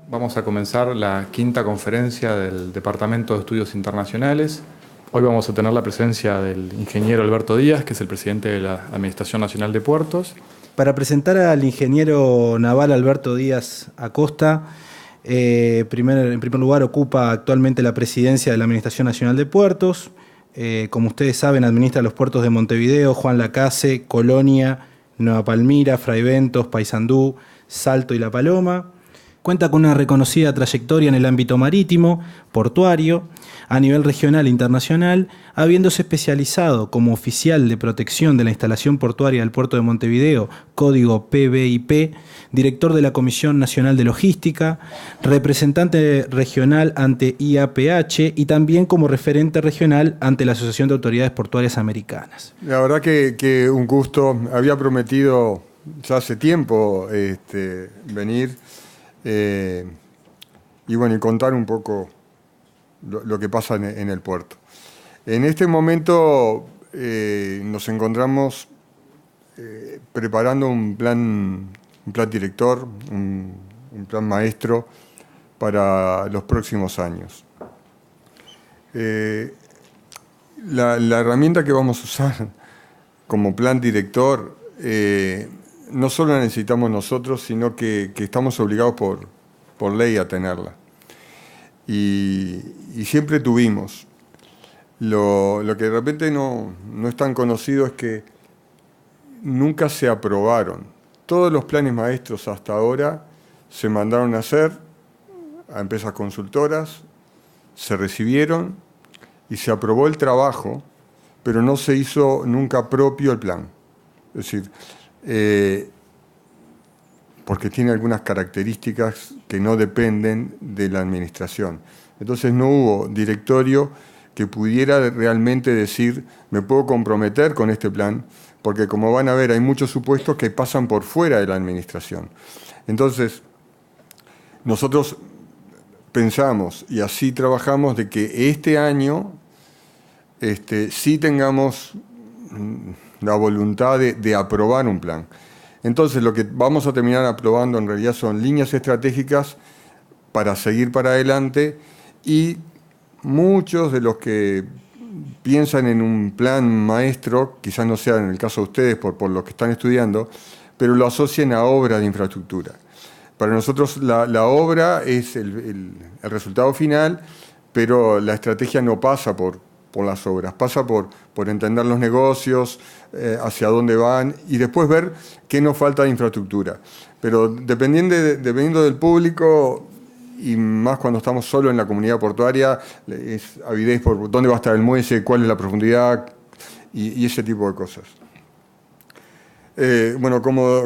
Vamos a comenzar la quinta conferencia del Departamento de Estudios Internacionales. Hoy vamos a tener la presencia del ingeniero Alberto Díaz, que es el presidente de la Administración Nacional de Puertos. Para presentar al ingeniero naval Alberto Díaz Acosta, en primer lugar ocupa actualmente la presidencia de la Administración Nacional de Puertos. Como ustedes saben, administra los puertos de Montevideo, Juan Lacase, Colonia, Nueva Palmira, Fray Bentos, Paysandú, Salto y La Paloma. Cuenta con una reconocida trayectoria en el ámbito marítimo, portuario, a nivel regional e internacional, habiéndose especializado como oficial de protección de la instalación portuaria del puerto de Montevideo, código PBIP, director de la Comisión Nacional de Logística, representante regional ante IAPH y también como referente regional ante la Asociación de Autoridades Portuarias Americanas. La verdad que un gusto. Había prometido ya hace tiempo venir y contar un poco lo que pasa en el puerto. En este momento nos encontramos preparando un plan director, un plan maestro para los próximos años. La herramienta que vamos a usar como plan director no solo la necesitamos nosotros, sino que estamos obligados por ley a tenerla. Y siempre tuvimos. Lo que de repente no es tan conocido es que nunca se aprobaron. Todos los planes maestros hasta ahora se mandaron a hacer a empresas consultoras, se recibieron y se aprobó el trabajo, pero no se hizo nunca propio el plan. Es decir, porque tiene algunas características que no dependen de la administración. Entonces no hubo directorio que pudiera realmente decir, me puedo comprometer con este plan, porque como van a ver, hay muchos supuestos que pasan por fuera de la administración. Entonces, nosotros pensamos, y así trabajamos, de que este año sí tengamos la voluntad de aprobar un plan. Entonces, lo que vamos a terminar aprobando en realidad son líneas estratégicas para seguir para adelante, y muchos de los que piensan en un plan maestro, quizás no sea en el caso de ustedes por lo que están estudiando, pero lo asocian a obras de infraestructura. Para nosotros la obra es el resultado final, pero la estrategia no pasa por las obras, pasa por entender los negocios, hacia dónde van, y después ver qué nos falta de infraestructura. Pero dependiendo del público, y más cuando estamos solo en la comunidad portuaria, es avidez por dónde va a estar el muelle, cuál es la profundidad y ese tipo de cosas.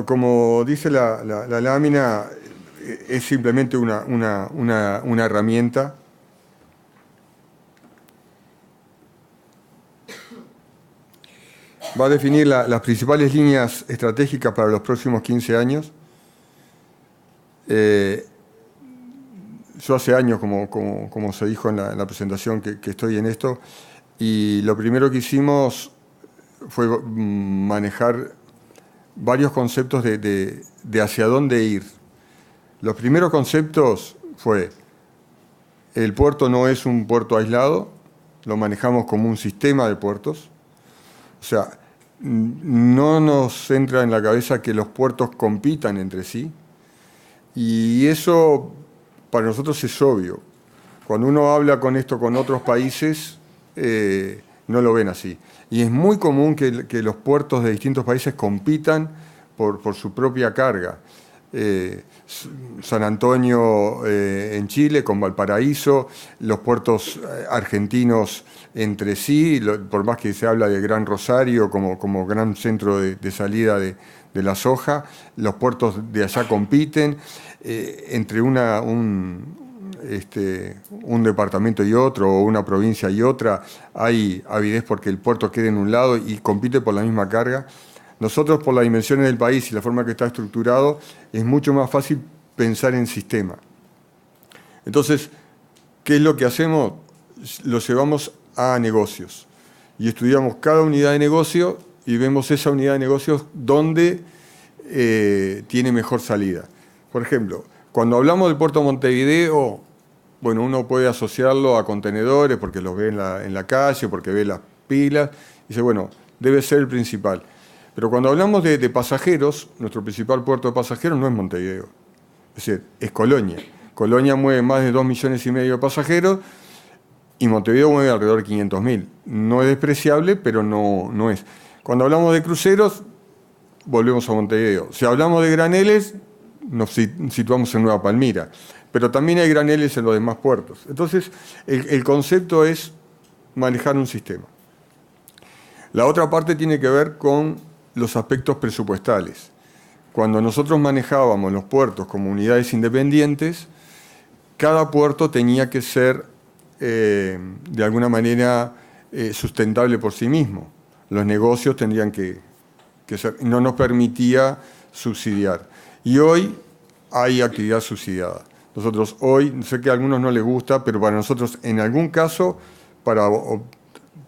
Como dice la lámina, es simplemente una herramienta. Va a definir las principales líneas estratégicas para los próximos 15 años. Yo hace años, como se dijo en la presentación, que estoy en esto, y lo primero que hicimos fue manejar varios conceptos de hacia dónde ir. Los primeros conceptos fue, el puerto no es un puerto aislado, lo manejamos como un sistema de puertos. O sea, no nos entra en la cabeza que los puertos compitan entre sí, y eso para nosotros es obvio. Cuando uno habla con esto con otros países, no lo ven así. Y es muy común que los puertos de distintos países compitan por su propia carga. San Antonio en Chile con Valparaíso, los puertos argentinos entre sí, por más que se habla de Gran Rosario como gran centro de salida de la soja, los puertos de allá compiten, entre un departamento y otro, o una provincia y otra, hay avidez porque el puerto quede en un lado y compite por la misma carga. Nosotros, por las dimensiones del país y la forma que está estructurado, es mucho más fácil pensar en sistema. Entonces, ¿qué es lo que hacemos? Lo llevamos a negocios y estudiamos cada unidad de negocio y vemos esa unidad de negocios donde tiene mejor salida. Por ejemplo, Cuando hablamos del puerto de Montevideo, bueno, uno puede asociarlo a contenedores porque los ve en la calle, porque ve las pilas, y dice, bueno, debe ser el principal. Pero cuando hablamos de pasajeros, nuestro principal puerto de pasajeros no es Montevideo, es decir, es Colonia. Colonia mueve más de 2,5 millones de pasajeros y Montevideo mueve alrededor de 500.000. No es despreciable, pero no es. Cuando hablamos de cruceros, volvemos a Montevideo. Si hablamos de graneles, nos situamos en Nueva Palmira. Pero también hay graneles en los demás puertos. Entonces, el concepto es manejar un sistema. La otra parte tiene que ver con los aspectos presupuestales. Cuando nosotros manejábamos los puertos como unidades independientes, cada puerto tenía que ser, de alguna manera, sustentable por sí mismo. Los negocios tendrían que ser, no nos permitía subsidiar. Y hoy hay actividad subsidiada. Nosotros hoy, sé que a algunos no les gusta, pero para nosotros, en algún caso, para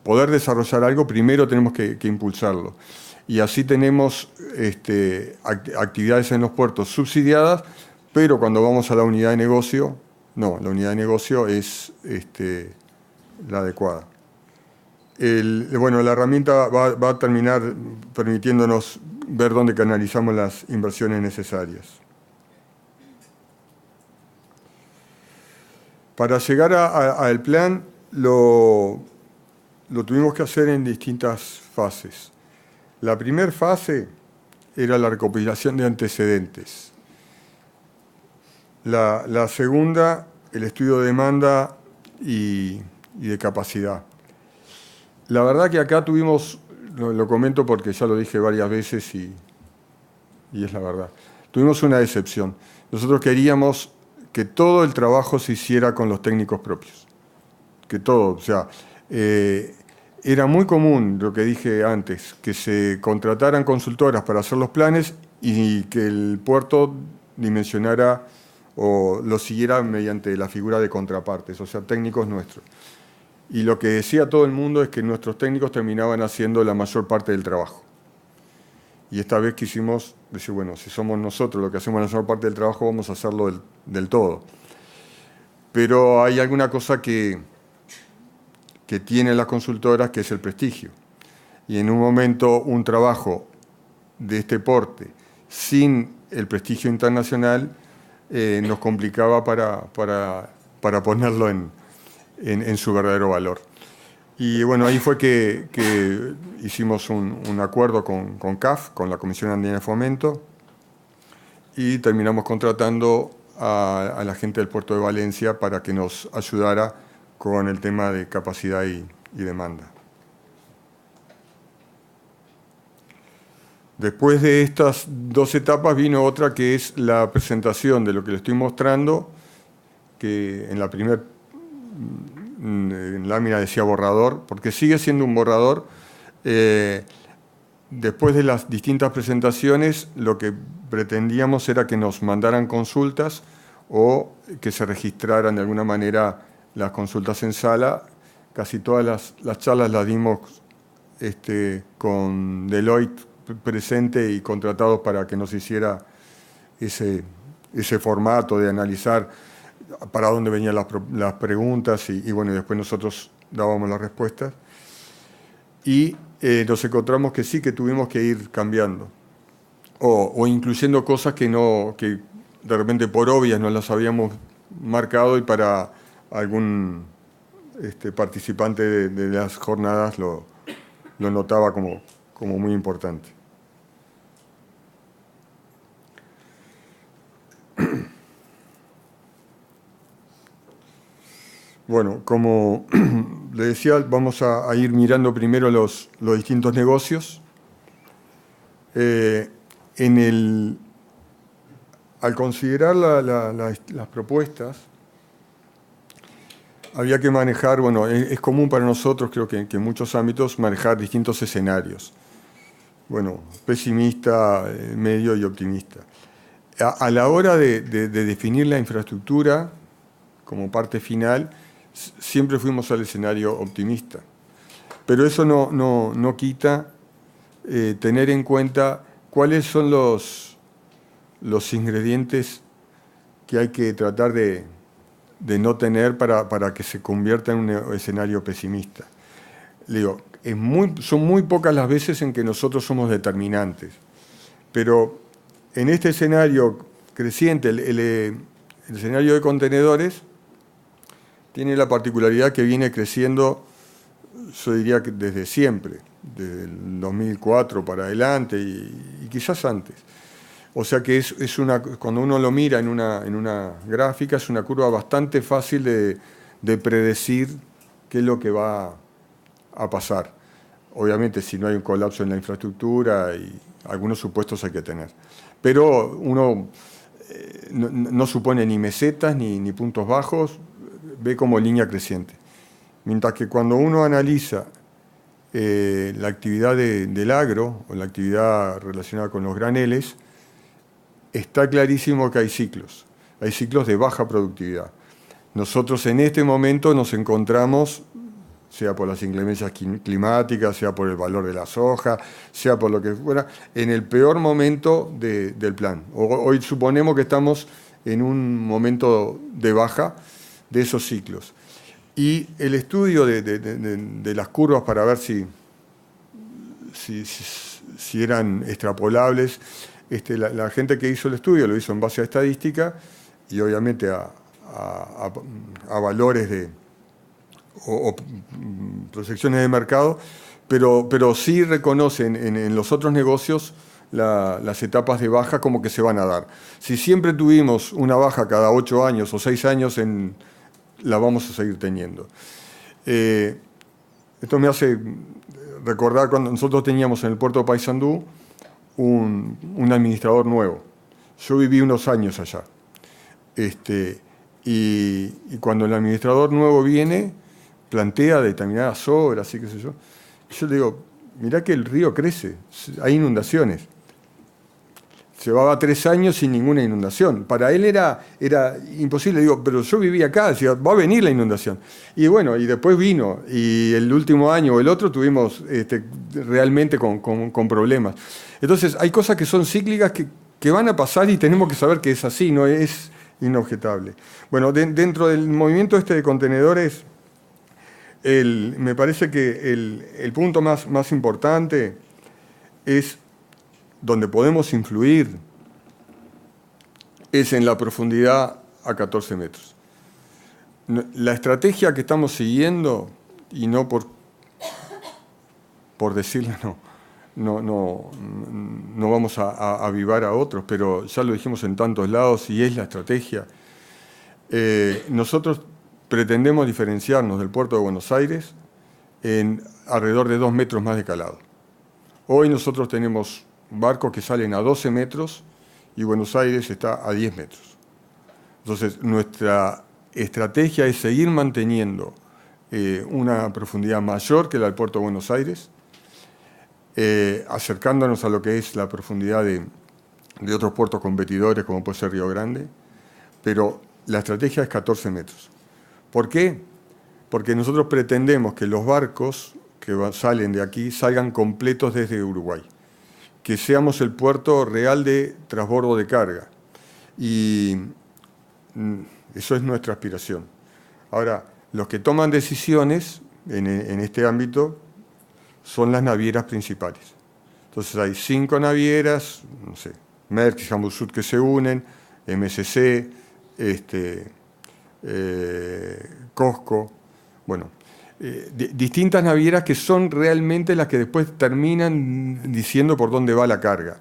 poder desarrollar algo, primero tenemos que impulsarlo. Y así tenemos actividades en los puertos subsidiadas, pero cuando vamos a la unidad de negocio, no, la unidad de negocio es la adecuada. Bueno, la herramienta va a terminar permitiéndonos ver dónde canalizamos las inversiones necesarias. Para llegar al plan, lo tuvimos que hacer en distintas fases. La primera fase era la recopilación de antecedentes. La segunda, el estudio de demanda y de capacidad. La verdad que acá tuvimos, lo comento porque ya lo dije varias veces y es la verdad, tuvimos una decepción. Nosotros queríamos que todo el trabajo se hiciera con los técnicos propios. Que todo, o sea, era muy común, lo que dije antes, que se contrataran consultoras para hacer los planes y que el puerto dimensionara o lo siguiera mediante la figura de contrapartes, o sea, técnicos nuestros. Y lo que decía todo el mundo es que nuestros técnicos terminaban haciendo la mayor parte del trabajo. Y esta vez quisimos decir, bueno, si somos nosotros los que hacemos la mayor parte del trabajo, vamos a hacerlo del todo. Pero hay alguna cosa que tienen las consultoras, que es el prestigio. Y en un momento, un trabajo de este porte, sin el prestigio internacional, nos complicaba para ponerlo en su verdadero valor. Y bueno, ahí fue que hicimos un acuerdo con CAF, con la Comisión Andina de Fomento, y terminamos contratando a la gente del puerto de Valencia para que nos ayudara con el tema de capacidad y demanda. Después de estas dos etapas vino otra que es la presentación de lo que le estoy mostrando, que en la primera lámina decía borrador, porque sigue siendo un borrador. Después de las distintas presentaciones, lo que pretendíamos era que nos mandaran consultas o que se registraran de alguna manera las consultas en sala. Casi todas las charlas las dimos con Deloitte presente y contratados para que nos hiciera ese formato de analizar para dónde venían las preguntas y bueno, y después nosotros dábamos las respuestas. Y nos encontramos que sí, que tuvimos que ir cambiando o incluyendo cosas que de repente por obvias no las habíamos marcado y para algún participante de las jornadas lo notaba como muy importante. Bueno, como le decía, vamos a ir mirando primero los distintos negocios. Al considerar las propuestas, había que manejar, bueno, es común para nosotros, creo que en muchos ámbitos, manejar distintos escenarios. Bueno, pesimista, medio y optimista. A la hora de definir la infraestructura como parte final, siempre fuimos al escenario optimista. Pero eso no quita tener en cuenta cuáles son los ingredientes que hay que tratar de no tener para que se convierta en un escenario pesimista. Le digo, son muy pocas las veces en que nosotros somos determinantes, pero en este escenario creciente, el escenario de contenedores tiene la particularidad que viene creciendo, yo diría que desde siempre, desde el 2004 para adelante y quizás antes. O sea que cuando uno lo mira en una gráfica, es una curva bastante fácil de predecir qué es lo que va a pasar. Obviamente, si no hay un colapso en la infraestructura, y algunos supuestos hay que tener. Pero uno no supone ni mesetas ni puntos bajos, ve como línea creciente. Mientras que cuando uno analiza la actividad del agro, o la actividad relacionada con los graneles, está clarísimo que hay ciclos de baja productividad. Nosotros en este momento nos encontramos, sea por las inclemencias climáticas, sea por el valor de la soja, sea por lo que fuera, en el peor momento del plan. Hoy suponemos que estamos en un momento de baja de esos ciclos. Y el estudio de las curvas para ver si eran extrapolables, la gente que hizo el estudio lo hizo en base a estadística y obviamente a valores o proyecciones de mercado, pero sí reconocen en los otros negocios las etapas de baja como que se van a dar. Si siempre tuvimos una baja cada 8 años o 6 años, la vamos a seguir teniendo. Esto me hace recordar cuando nosotros teníamos en el puerto de Paysandú un administrador nuevo. Yo viví unos años allá. Y cuando el administrador nuevo viene, plantea determinadas obras, y qué sé yo. Y yo le digo, mirá que el río crece, hay inundaciones. Se va a 3 años sin ninguna inundación. Para él era imposible. Digo, pero yo vivía acá, decía, va a venir la inundación. Y bueno, y después vino. Y el último año o el otro tuvimos realmente con problemas. Entonces, hay cosas que son cíclicas que van a pasar y tenemos que saber que es así, no es inobjetable. Bueno, dentro del movimiento de contenedores, me parece que el punto más importante es donde podemos influir es en la profundidad a 14 metros. La estrategia que estamos siguiendo, y no por decirla, no vamos a avivar a otros, pero ya lo dijimos en tantos lados y es la estrategia. Nosotros pretendemos diferenciarnos del puerto de Buenos Aires en alrededor de 2 metros más de calado. Hoy nosotros tenemos barcos que salen a 12 metros y Buenos Aires está a 10 metros. Entonces, nuestra estrategia es seguir manteniendo una profundidad mayor que la del puerto de Buenos Aires, acercándonos a lo que es la profundidad de otros puertos competidores, como puede ser Río Grande, pero la estrategia es 14 metros. ¿Por qué? Porque nosotros pretendemos que los barcos que salen de aquí salgan completos desde Uruguay, que seamos el puerto real de transbordo de carga. Y eso es nuestra aspiración. Ahora, los que toman decisiones en este ámbito son las navieras principales. Entonces hay 5 navieras, no sé, Maersk y Hamburg Süd que se unen, MSC, COSCO, bueno, distintas navieras que son realmente las que después terminan diciendo por dónde va la carga.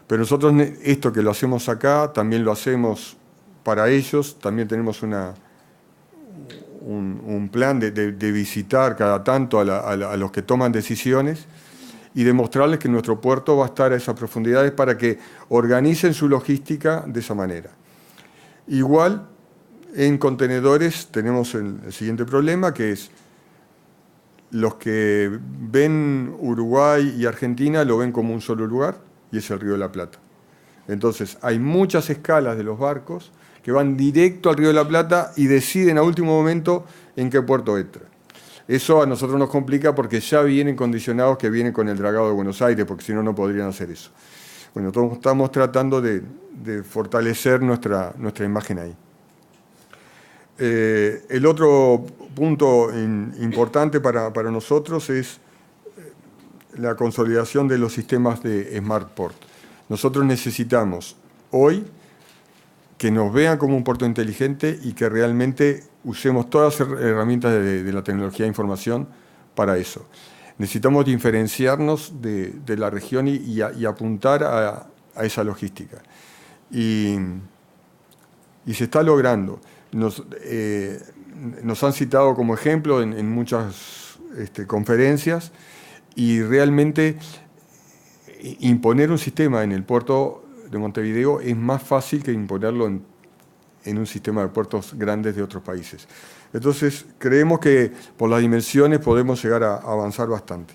Pero nosotros esto que lo hacemos acá, también lo hacemos para ellos, también tenemos un plan de visitar cada tanto a los que toman decisiones y demostrarles que nuestro puerto va a estar a esas profundidades para que organicen su logística de esa manera. Igual, en contenedores tenemos el siguiente problema, que es los que ven Uruguay y Argentina lo ven como un solo lugar, y es el Río de la Plata. Entonces, hay muchas escalas de los barcos que van directo al Río de la Plata y deciden a último momento en qué puerto entra. Eso a nosotros nos complica porque ya vienen condicionados que vienen con el dragado de Buenos Aires, porque si no, no podrían hacer eso. Bueno, estamos tratando de de fortalecer nuestra imagen ahí. El otro punto importante para nosotros es la consolidación de los sistemas de Smart Port. Nosotros necesitamos hoy que nos vean como un puerto inteligente y que realmente usemos todas las herramientas de la tecnología de información para eso. Necesitamos diferenciarnos de la región y apuntar a esa logística. Y se está logrando. Nos han citado como ejemplo en muchas conferencias, y realmente imponer un sistema en el puerto de Montevideo es más fácil que imponerlo en un sistema de puertos grandes de otros países. Entonces, creemos que por las dimensiones podemos llegar a avanzar bastante.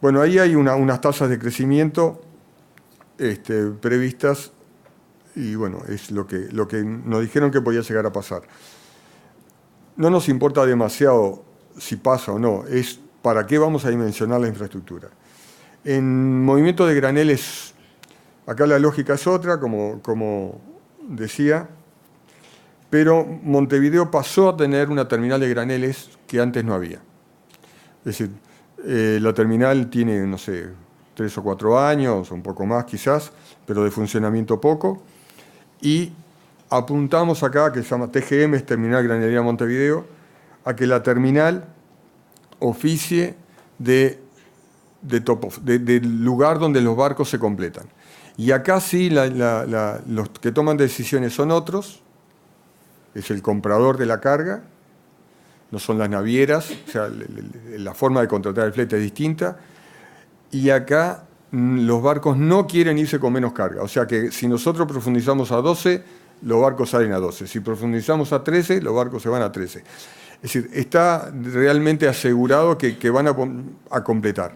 Bueno, ahí hay unas tasas de crecimiento previstas, y bueno, es lo que nos dijeron que podía llegar a pasar. No nos importa demasiado si pasa o no, es para qué vamos a dimensionar la infraestructura. En movimiento de graneles, acá la lógica es otra, como decía, pero Montevideo pasó a tener una terminal de graneles que antes no había. Es decir, la terminal tiene, no sé, 3 o 4 años, un poco más quizás, pero de funcionamiento poco, y apuntamos acá, que se llama TGM, es Terminal Granería Montevideo, a que la terminal oficie del lugar donde los barcos se completan. Y acá sí los que toman decisiones son otros, es el comprador de la carga, no son las navieras, o sea, la forma de contratar el flete es distinta, y acá los barcos no quieren irse con menos carga, o sea que si nosotros profundizamos a 12, los barcos salen a 12, si profundizamos a 13, los barcos se van a 13. Es decir, está realmente asegurado que van a completar.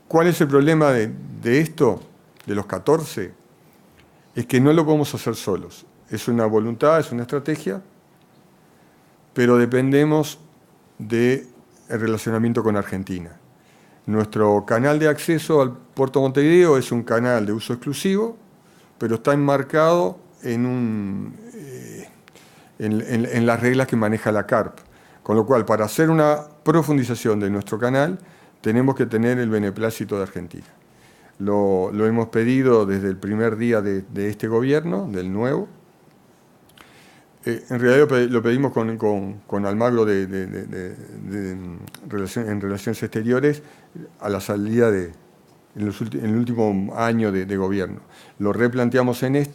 ¿Cuál es el problema de esto, de los 14? Es que no lo podemos hacer solos. Es una voluntad, es una estrategia, pero dependemos del relacionamiento con Argentina. Nuestro canal de acceso al puerto de Montevideo es un canal de uso exclusivo, pero está enmarcado en las reglas que maneja la CARP. Con lo cual, para hacer una profundización de nuestro canal, tenemos que tener el beneplácito de Argentina. Lo hemos pedido desde el primer día de este gobierno, del nuevo. En realidad lo pedimos con Almagro en Relaciones Exteriores a la salida en el último año de gobierno. Lo replanteamos en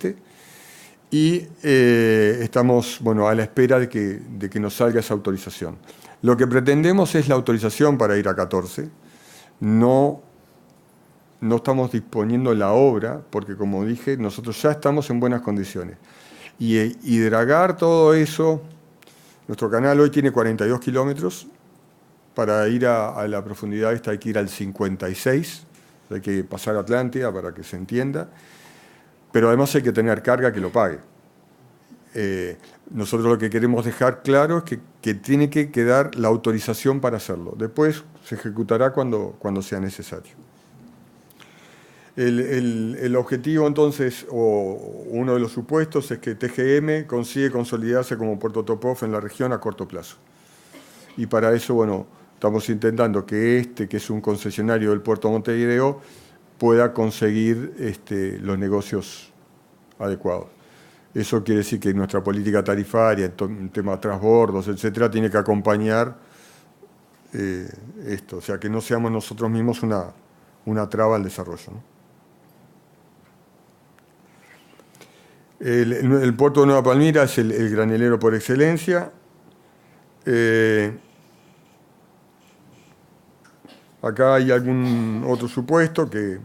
y estamos a la espera de que nos salga esa autorización. Lo que pretendemos es la autorización para ir a 14. No estamos disponiendo la obra, porque como dije, nosotros ya estamos en buenas condiciones. Y dragar todo eso, nuestro canal hoy tiene 42 kilómetros, para ir a la profundidad esta hay que ir al 56, hay que pasar Atlántida para que se entienda, pero además hay que tener carga que lo pague. Nosotros lo que queremos dejar claro es que tiene que quedar la autorización para hacerlo. Después se ejecutará cuando sea necesario. El objetivo entonces, o uno de los supuestos, es que TGM consigue consolidarse como puerto top-off en la región a corto plazo. Y para eso, estamos intentando que que es un concesionario del puerto de Montevideo, pueda conseguir los negocios adecuados. Eso quiere decir que nuestra política tarifaria, en tema de transbordos, etcétera, tiene que acompañar esto. O sea, que no seamos nosotros mismos una traba al desarrollo, ¿no? El puerto de Nueva Palmira es el granelero por excelencia. Acá hay algún otro supuesto que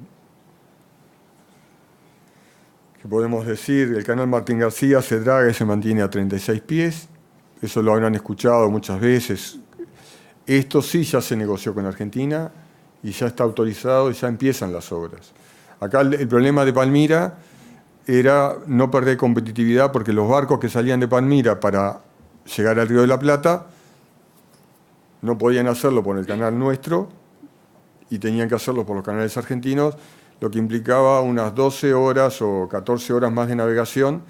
podemos decir. El canal Martín García se draga y se mantiene a 36 pies. Eso lo habrán escuchado muchas veces. Esto sí ya se negoció con Argentina y ya está autorizado y ya empiezan las obras. Acá el problema de Palmira era no perder competitividad, porque los barcos que salían de Palmira para llegar al Río de la Plata no podían hacerlo por el canal nuestro y tenían que hacerlo por los canales argentinos. lo que implicaba unas 12 horas o 14 horas más de navegación,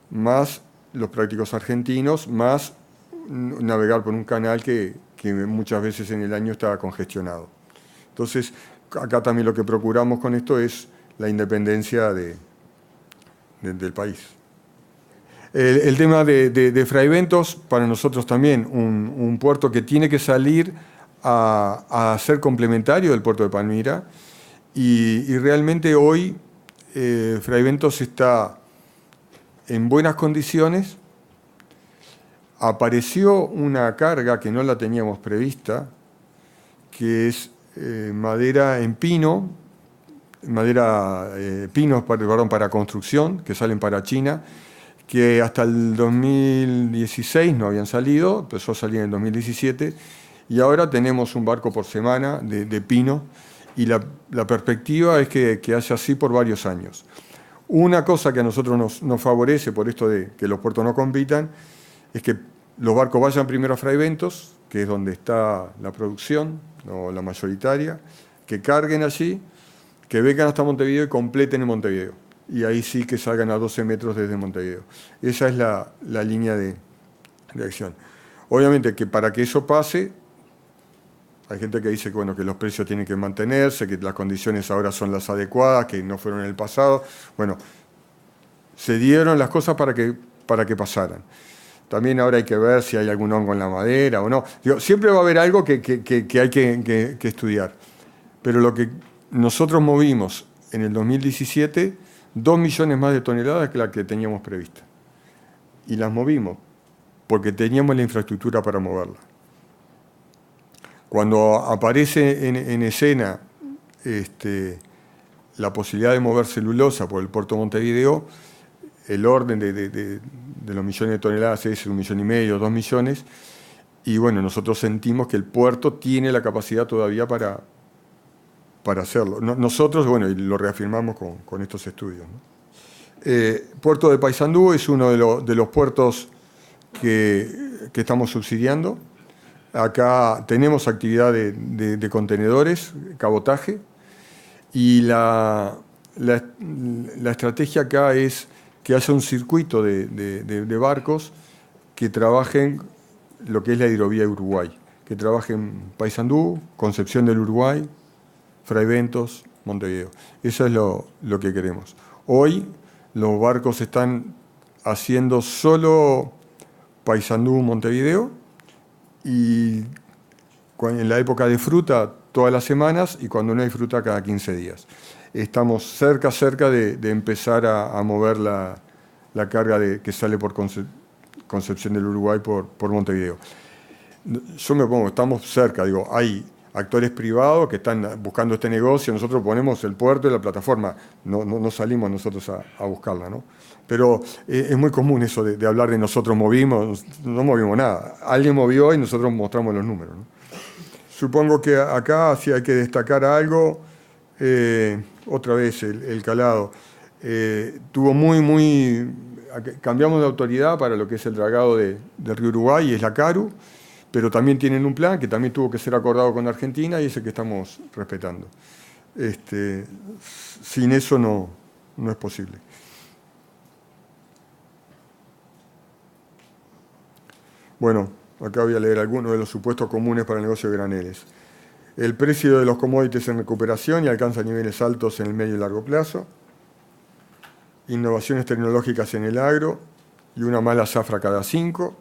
más los prácticos argentinos, más navegar por un canal que muchas veces en el año estaba congestionado. Entonces, acá también lo que procuramos con esto es la independencia del país. El tema de Fraiventos, para nosotros también, un puerto que tiene que salir a ser complementario del puerto de Palmira, y realmente hoy Fraiventos está en buenas condiciones. Apareció una carga que no la teníamos prevista, que es madera en pino, pinos para construcción, que salen para China, que hasta el 2016 no habían salido, empezó a salir en el 2017, y ahora tenemos un barco por semana de pino, y la perspectiva es que haya así por varios años. Una cosa que a nosotros nos favorece por esto de que los puertos no compitan, es que los barcos vayan primero a Fraiventos, que es donde está la producción, o la mayoritaria, que carguen allí, que vengan hasta Montevideo y completen en Montevideo. Y ahí sí que salgan a 12 metros desde Montevideo. Esa es la línea de acción. Obviamente que para que eso pase, hay gente que dice que, bueno, que los precios tienen que mantenerse, que las condiciones ahora son las adecuadas, que no fueron en el pasado. Bueno, se dieron las cosas para que pasaran. También ahora hay que ver si hay algún hongo en la madera o no. Digo, siempre va a haber algo que hay que estudiar. Pero lo que nosotros movimos en el 2017, 2 millones más de toneladas que la que teníamos prevista. Y las movimos porque teníamos la infraestructura para moverla. Cuando aparece en escena la posibilidad de mover celulosa por el puerto de Montevideo, el orden de los millones de toneladas es 1,5 millones, 2 millones, y bueno, nosotros sentimos que el puerto tiene la capacidad todavía para hacerlo. Nosotros, bueno, y lo reafirmamos con estos estudios, ¿no? Puerto de Paysandú es uno de los puertos que estamos subsidiando. Acá tenemos actividad de contenedores, cabotaje, y la estrategia acá es que haya un circuito de barcos que trabajen lo que es la hidrovía Uruguay, que trabajen Paysandú, Concepción del Uruguay, Fraiventos, Montevideo. Eso es lo que queremos. Hoy los barcos están haciendo solo Paysandú, Montevideo, y en la época de fruta todas las semanas, y cuando no hay fruta cada 15 días. Estamos cerca de empezar a mover la carga que sale por Concepción del Uruguay por Montevideo. Yo me pongo, estamos cerca, digo, hay actores privados que están buscando este negocio, nosotros ponemos el puerto y la plataforma, no salimos nosotros a buscarla, ¿no? Pero es muy común eso de hablar de nosotros movimos, no movimos nada. Alguien movió y nosotros mostramos los números, ¿no? Supongo que acá sí hay que destacar algo, otra vez el calado. Cambiamos de autoridad para lo que es el dragado del río Uruguay, y es la CARU, pero también tienen un plan que también tuvo que ser acordado con Argentina y es el que estamos respetando. Sin eso no es posible. Bueno, acá voy a leer algunos de los supuestos comunes para el negocio de graneles. El precio de los commodities en recuperación y alcanza niveles altos en el medio y largo plazo. Innovaciones tecnológicas en el agro y una mala zafra cada 5.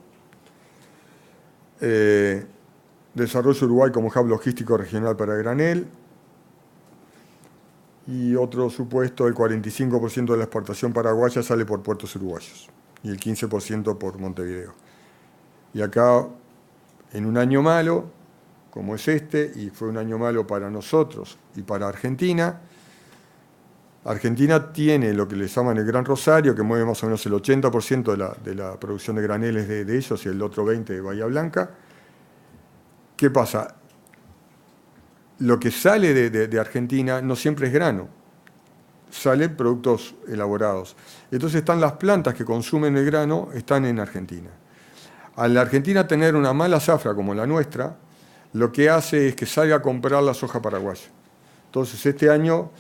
Desarrollo Uruguay como hub logístico regional para granel. Y otro supuesto, el 45% de la exportación paraguaya sale por puertos uruguayos y el 15% por Montevideo. Y acá, en un año malo, como es este, y fue un año malo para nosotros y para Argentina, Argentina tiene lo que le llaman el Gran Rosario, que mueve más o menos el 80% de la producción de graneles de ellos y el otro 20% de Bahía Blanca. ¿Qué pasa? Lo que sale de Argentina no siempre es grano, salen productos elaborados. Entonces están las plantas que consumen el grano, están en Argentina. Al Argentina tener una mala zafra como la nuestra, lo que hace es que salga a comprar la soja paraguaya. Entonces este año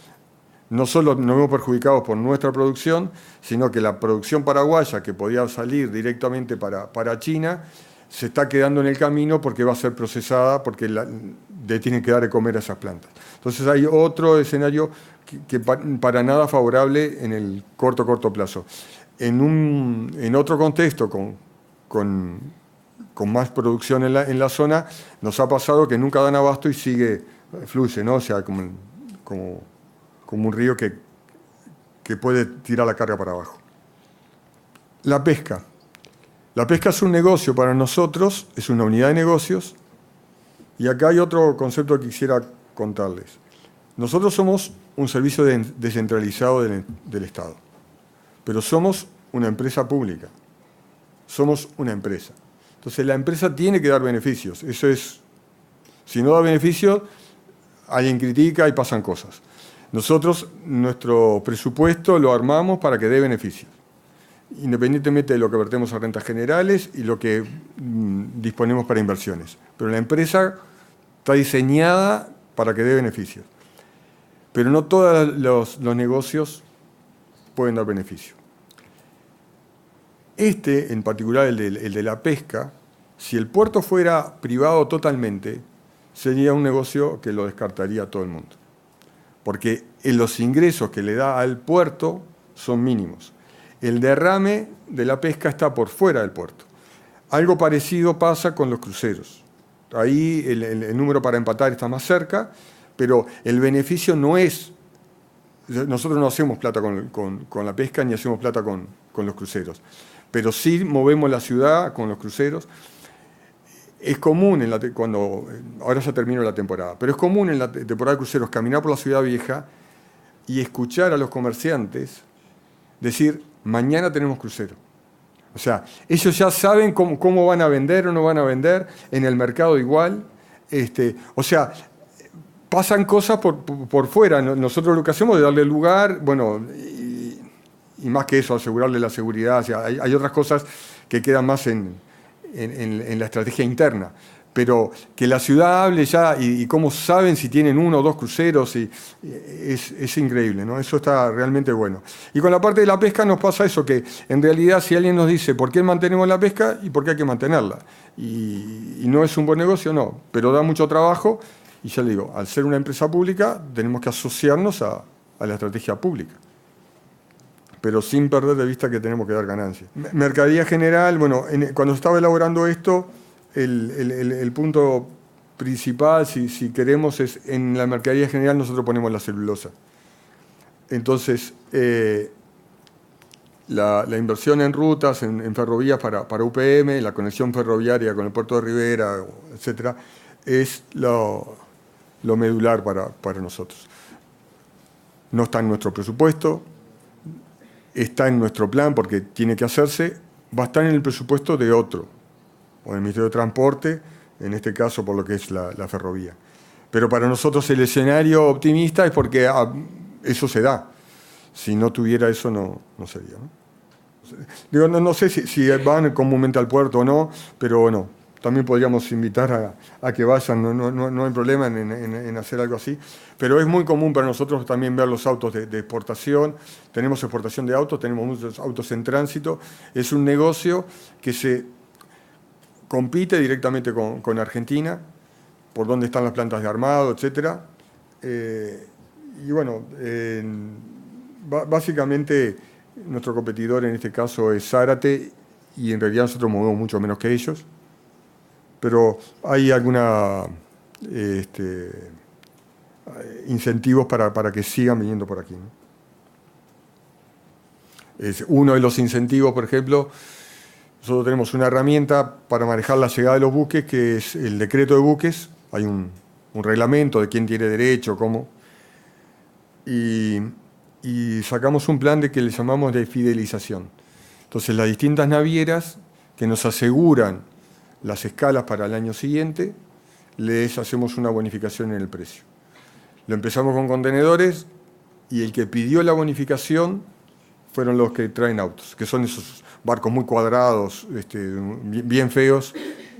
no solo nos vemos perjudicados por nuestra producción, sino que la producción paraguaya, que podía salir directamente para China, se está quedando en el camino porque va a ser procesada, porque le tienen que dar de comer a esas plantas. Entonces hay otro escenario que para nada favorable en el corto plazo. En otro contexto, con más producción en la zona, nos ha pasado que nunca dan abasto y fluye, ¿no? O sea, como un río que puede tirar la carga para abajo. La pesca. La pesca es un negocio para nosotros, es una unidad de negocios, y acá hay otro concepto que quisiera contarles. Nosotros somos un servicio descentralizado del Estado, pero somos una empresa pública, somos una empresa. Entonces la empresa tiene que dar beneficios, eso es, si no da beneficios, alguien critica y pasan cosas. Nosotros, nuestro presupuesto lo armamos para que dé beneficios, independientemente de lo que vertemos a rentas generales y lo que disponemos para inversiones. Pero la empresa está diseñada para que dé beneficios. Pero no todos los negocios pueden dar beneficio. En particular, el de la pesca, si el puerto fuera privado totalmente, sería un negocio que lo descartaría todo el mundo. Porque los ingresos que le da al puerto son mínimos. El derrame de la pesca está por fuera del puerto. Algo parecido pasa con los cruceros. Ahí el número para empatar está más cerca, pero el beneficio no es... Nosotros no hacemos plata con la pesca ni hacemos plata con los cruceros, pero sí movemos la ciudad con los cruceros. Es común, ahora ya terminó la temporada, pero es común en la temporada de cruceros caminar por la ciudad vieja y escuchar a los comerciantes decir, mañana tenemos crucero. O sea, ellos ya saben cómo van a vender o no van a vender, en el mercado igual. O sea, pasan cosas por fuera. Nosotros lo que hacemos es darle lugar, bueno, y más que eso, asegurarle la seguridad. O sea, hay otras cosas que quedan más en la estrategia interna. Pero que la ciudad hable ya y cómo saben si tienen 1 o 2 cruceros, es increíble, ¿no? Eso está realmente bueno. Y con la parte de la pesca nos pasa eso, que en realidad si alguien nos dice por qué mantenemos la pesca y por qué hay que mantenerla, y no es un buen negocio, no, pero da mucho trabajo, y ya le digo, al ser una empresa pública tenemos que asociarnos a la estrategia pública, pero sin perder de vista que tenemos que dar ganancias. Mercadería general, bueno, cuando estaba elaborando esto, el punto principal, si queremos, es en la mercadería general nosotros ponemos la celulosa. Entonces, la inversión en rutas, en ferrovías para UPM, la conexión ferroviaria con el puerto de Rivera, etcétera, es lo medular para nosotros. No está en nuestro presupuesto, está en nuestro plan porque tiene que hacerse, va a estar en el presupuesto de otro, o el Ministerio de Transporte, en este caso por lo que es la ferrovía. Pero para nosotros el escenario optimista es porque eso se da. Si no tuviera eso, no sería, ¿no? Digo, no sé si van comúnmente al puerto o no, pero bueno, también podríamos invitar a que vayan, no hay problema en hacer algo así. Pero es muy común para nosotros también ver los autos de exportación. Tenemos exportación de autos, tenemos muchos autos en tránsito. Es un negocio que se compite directamente con Argentina, por dónde están las plantas de armado, etc. Y bueno, básicamente nuestro competidor en este caso es Zárate, y en realidad nosotros movemos mucho menos que ellos, pero hay algunos incentivos para que sigan viniendo por aquí, ¿no? Es uno de los incentivos, por ejemplo, nosotros tenemos una herramienta para manejar la llegada de los buques, que es el decreto de buques. Hay un reglamento de quién tiene derecho, cómo. Y sacamos un plan que le llamamos de fidelización. Entonces, las distintas navieras que nos aseguran las escalas para el año siguiente, les hacemos una bonificación en el precio. Lo empezamos con contenedores, y el que pidió la bonificación fueron los que traen autos, que son esos barcos muy cuadrados, bien feos,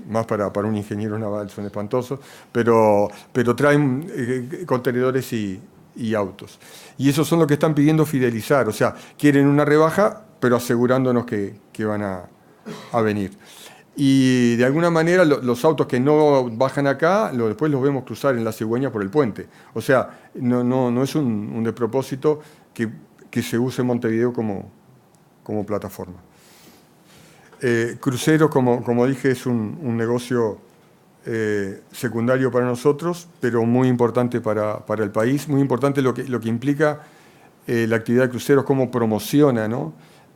más para un ingeniero naval son espantosos, pero traen contenedores y y autos. Y esos son los que están pidiendo fidelizar, o sea, quieren una rebaja, pero asegurándonos que van a venir. Y de alguna manera los autos que no bajan acá, después los vemos cruzar en la Cigüeña por el puente. O sea, no es un despropósito que se use Montevideo como plataforma. Cruceros, como dije, es un negocio secundario para nosotros, pero muy importante para el país, muy importante lo que implica la actividad de cruceros, cómo promociona, ¿no?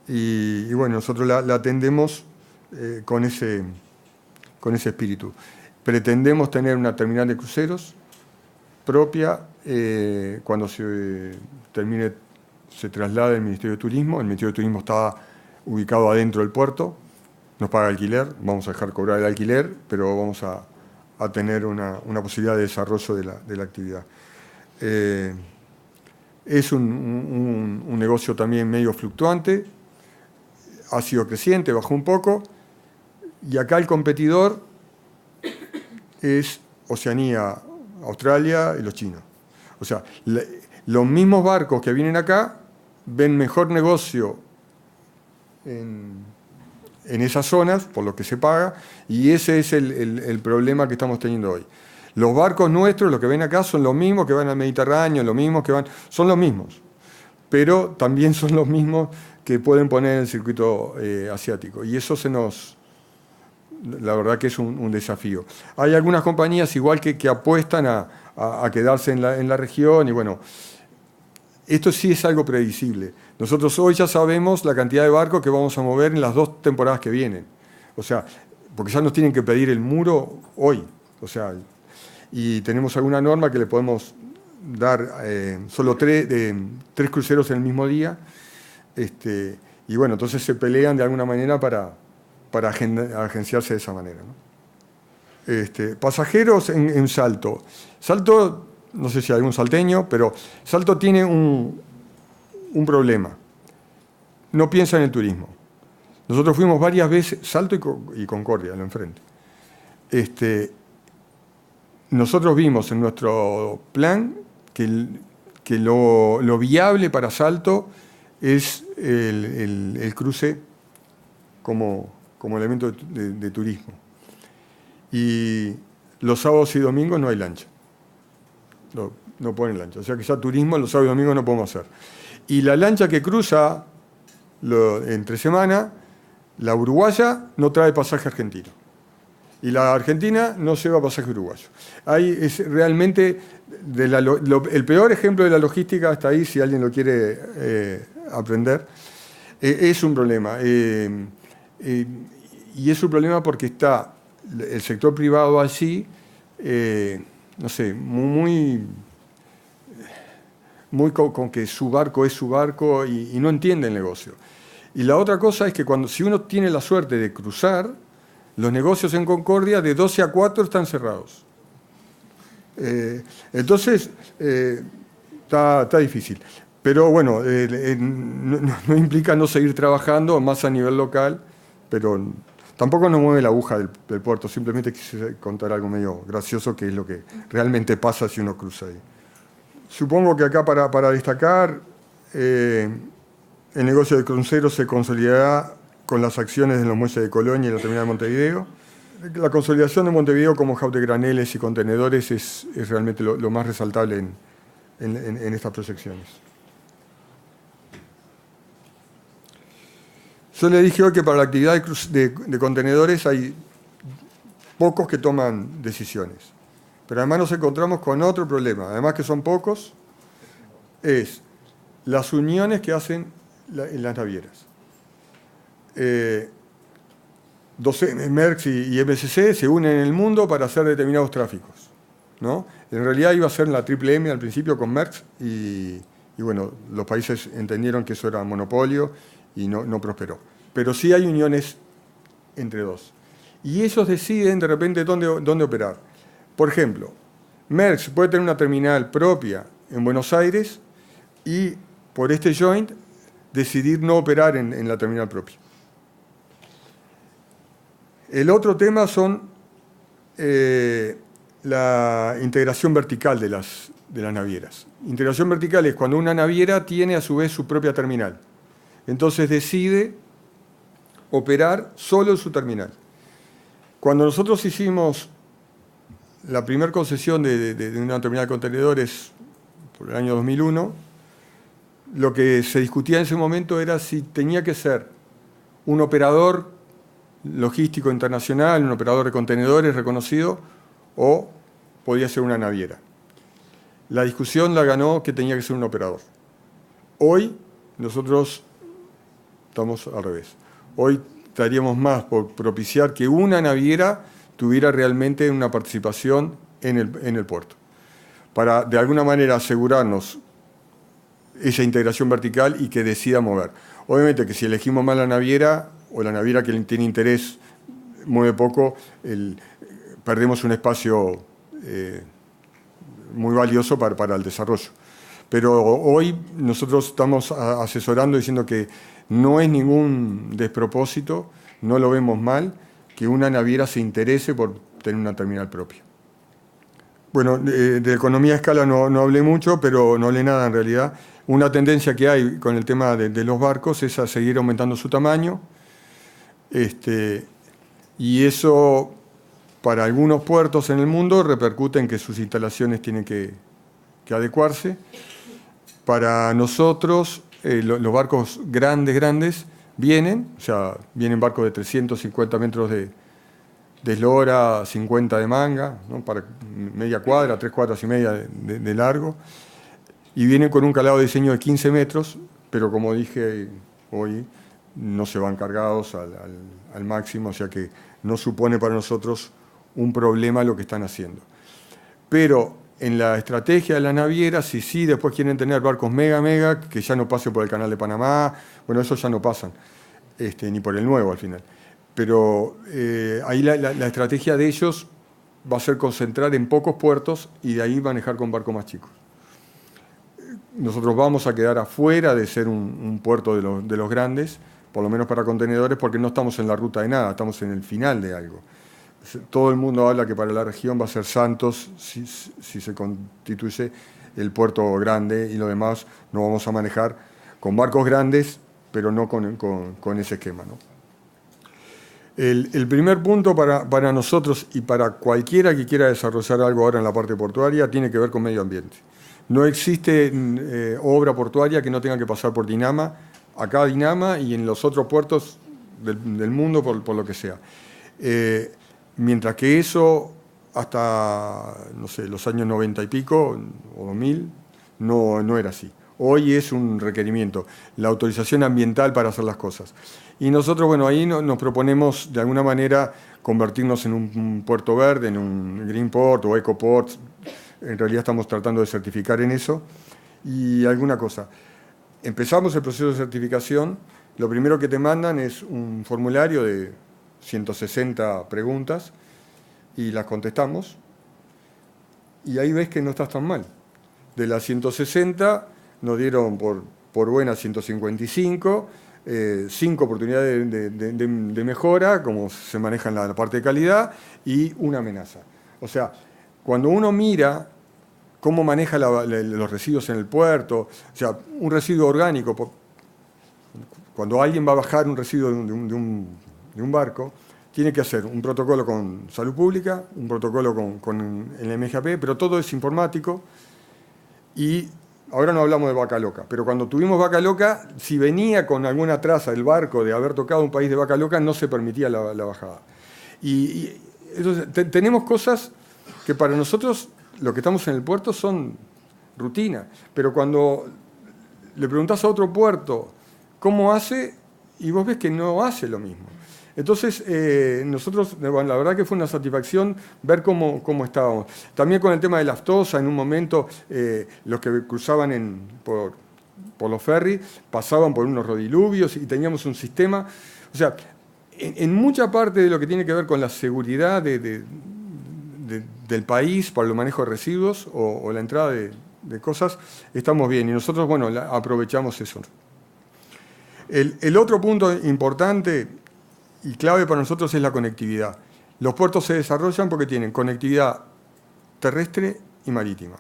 Y bueno, nosotros la atendemos con ese espíritu. Pretendemos tener una terminal de cruceros propia cuando se termine, se traslade el Ministerio de Turismo. El Ministerio de Turismo está ubicado adentro del puerto, nos paga alquiler, vamos a dejar cobrar el alquiler, pero vamos a tener una posibilidad de desarrollo de la actividad. Es un negocio también medio fluctuante, ha sido creciente, bajó un poco, y acá el competidor es Oceanía, Australia y los chinos. O sea, los mismos barcos que vienen acá ven mejor negocio en esas zonas, por lo que se paga, y ese es el problema que estamos teniendo hoy. Los barcos nuestros, los que ven acá, son los mismos que van al Mediterráneo, son los mismos, pero también son los mismos que pueden poner en el circuito asiático, y eso la verdad que es un desafío. Hay algunas compañías igual que apuestan a quedarse en la región, y bueno, esto sí es algo previsible. Nosotros hoy ya sabemos la cantidad de barcos que vamos a mover en las 2 temporadas que vienen. O sea, porque ya nos tienen que pedir el muro hoy. O sea, y tenemos alguna norma que le podemos dar solo 3 cruceros en el mismo día. Y bueno, entonces se pelean de alguna manera para agenciarse de esa manera, ¿no? Pasajeros en Salto. Salto, no sé si hay algún salteño, pero Salto tiene un problema. No piensa en el turismo. Nosotros fuimos varias veces, Salto y Concordia, lo enfrente. Nosotros vimos en nuestro plan que lo viable para Salto es el cruce como elemento de turismo. Y los sábados y domingos no hay lancha. No ponen lancha. O sea que ya turismo los sábados y domingos no podemos hacer. Y la lancha que cruza entre semana, la uruguaya no trae pasaje argentino. Y la argentina no lleva pasaje uruguayo. Ahí es realmente el peor ejemplo de la logística, hasta ahí, si alguien lo quiere aprender, es un problema. Y es un problema porque está el sector privado allí, no sé, muy con que su barco es su barco y no entiende el negocio. Y la otra cosa es que si uno tiene la suerte de cruzar, los negocios en Concordia de 12 a 4 están cerrados. Entonces, está difícil. Pero bueno, no implica no seguir trabajando más a nivel local, pero tampoco nos mueve la aguja del puerto. Simplemente quise contar algo medio gracioso, que es lo que realmente pasa si uno cruza ahí. Supongo que acá para destacar, el negocio de cruceros se consolidará con las acciones en los muelles de Colonia y la terminal de Montevideo. La consolidación de Montevideo como hub de graneles y contenedores es realmente lo más resaltable en estas proyecciones. Yo le dije hoy que para la actividad de contenedores hay pocos que toman decisiones. Pero además nos encontramos con otro problema. Además que son pocos, es las uniones que hacen en las navieras. 12 Merckx y MSC se unen en el mundo para hacer determinados tráficos, ¿no? En realidad iba a ser la Triple M al principio con Merckx y bueno, los países entendieron que eso era monopolio y no prosperó. Pero sí hay uniones entre dos. Y ellos deciden de repente dónde operar. Por ejemplo, Merckx puede tener una terminal propia en Buenos Aires y por este joint decidir no operar en la terminal propia. El otro tema son la integración vertical de de las navieras. Integración vertical es cuando una naviera tiene a su vez su propia terminal. Entonces decide operar solo en su terminal. Cuando nosotros hicimos la primera concesión de una terminal de contenedores por el año 2001, lo que se discutía en ese momento era si tenía que ser un operador logístico internacional, un operador de contenedores reconocido, o podía ser una naviera. La discusión la ganó que tenía que ser un operador. Hoy nosotros estamos al revés. Hoy estaríamos más por propiciar que una naviera tuviera realmente una participación en el puerto, para de alguna manera asegurarnos esa integración vertical y que decida mover. Obviamente que si elegimos mal la naviera, o la naviera que tiene interés mueve poco, perdemos un espacio muy valioso para el desarrollo. Pero hoy nosotros estamos asesorando diciendo que no es ningún despropósito, no lo vemos mal, que una naviera se interese por tener una terminal propia. Bueno, de economía de escala no hablé mucho, pero no hablé nada en realidad. Una tendencia que hay con el tema de los barcos es a seguir aumentando su tamaño. Y eso, para algunos puertos en el mundo, repercute en que sus instalaciones tienen que adecuarse. Para nosotros, los barcos grandes vienen barcos de 350 metros de eslora, 50 de manga, ¿no? Para media cuadra, 3 cuadras y media de largo, y vienen con un calado de diseño de 15 metros, pero como dije hoy, no se van cargados al máximo, o sea que no supone para nosotros un problema lo que están haciendo. Pero en la estrategia de la naviera, si sí después quieren tener barcos mega, que ya no pasen por el Canal de Panamá, bueno, esos ya no pasan, ni por el nuevo al final. Pero ahí la estrategia de ellos va a ser concentrar en pocos puertos y de ahí manejar con barcos más chicos. Nosotros vamos a quedar afuera de ser un puerto de los grandes, por lo menos para contenedores, porque no estamos en la ruta de nada, estamos en el final de algo. Todo el mundo habla que para la región va a ser Santos si se constituye el puerto grande, y lo demás no vamos a manejar con barcos grandes, pero no con ese esquema, ¿no? El primer punto para nosotros y para cualquiera que quiera desarrollar algo ahora en la parte portuaria tiene que ver con medio ambiente. No existe obra portuaria que no tenga que pasar por Dinama, acá Dinama y en los otros puertos del mundo por lo que sea. Mientras que eso, hasta, no sé, los años 90 y pico, o 2000, no era así. Hoy es un requerimiento, la autorización ambiental para hacer las cosas. Y nosotros, bueno, ahí nos proponemos de alguna manera convertirnos en un puerto verde, en un green port o eco port. En realidad estamos tratando de certificar en eso. Y alguna cosa. Empezamos el proceso de certificación. Lo primero que te mandan es un formulario de 160 preguntas y las contestamos. Y ahí ves que no estás tan mal. De las 160 nos dieron por buenas 155, 5 oportunidades de mejora, como se maneja en la parte de calidad, y una amenaza. O sea, cuando uno mira cómo maneja los residuos en el puerto, o sea, un residuo orgánico, cuando alguien va a bajar un residuo de un barco, tiene que hacer un protocolo con Salud Pública, un protocolo con el MGAP, pero todo es informático. Y ahora no hablamos de vaca loca, pero cuando tuvimos vaca loca, si venía con alguna traza del barco de haber tocado un país de vaca loca, no se permitía la bajada. Y entonces, tenemos cosas que para nosotros, lo que estamos en el puerto, son rutina. Pero cuando le preguntás a otro puerto cómo hace, y vos ves que no hace lo mismo. Entonces, nosotros, bueno, la verdad que fue una satisfacción ver cómo estábamos. También con el tema de la aftosa, en un momento, los que cruzaban por los ferries pasaban por unos rodiluvios y teníamos un sistema. O sea, en mucha parte de lo que tiene que ver con la seguridad del país para el manejo de residuos o la entrada de cosas, estamos bien. Y nosotros, bueno, aprovechamos eso. El otro punto importante y clave para nosotros es la conectividad. Los puertos se desarrollan porque tienen conectividad terrestre y marítima.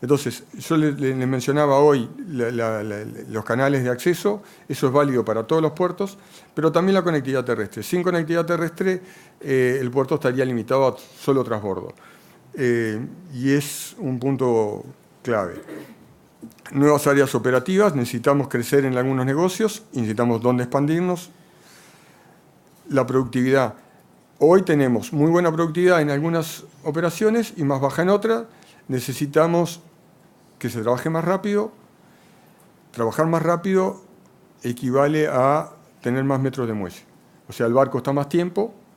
Entonces, yo le mencionaba hoy los canales de acceso, eso es válido para todos los puertos, pero también la conectividad terrestre. Sin conectividad terrestre, el puerto estaría limitado a solo transbordo. Y es un punto clave. Nuevas áreas operativas, necesitamos crecer en algunos negocios, necesitamos dónde expandirnos. La productividad. Hoy tenemos muy buena productividad en algunas operaciones y más baja en otras. Necesitamos que se trabaje más rápido. Trabajar más rápido equivale a tener más metros de muelle. O sea, el barco está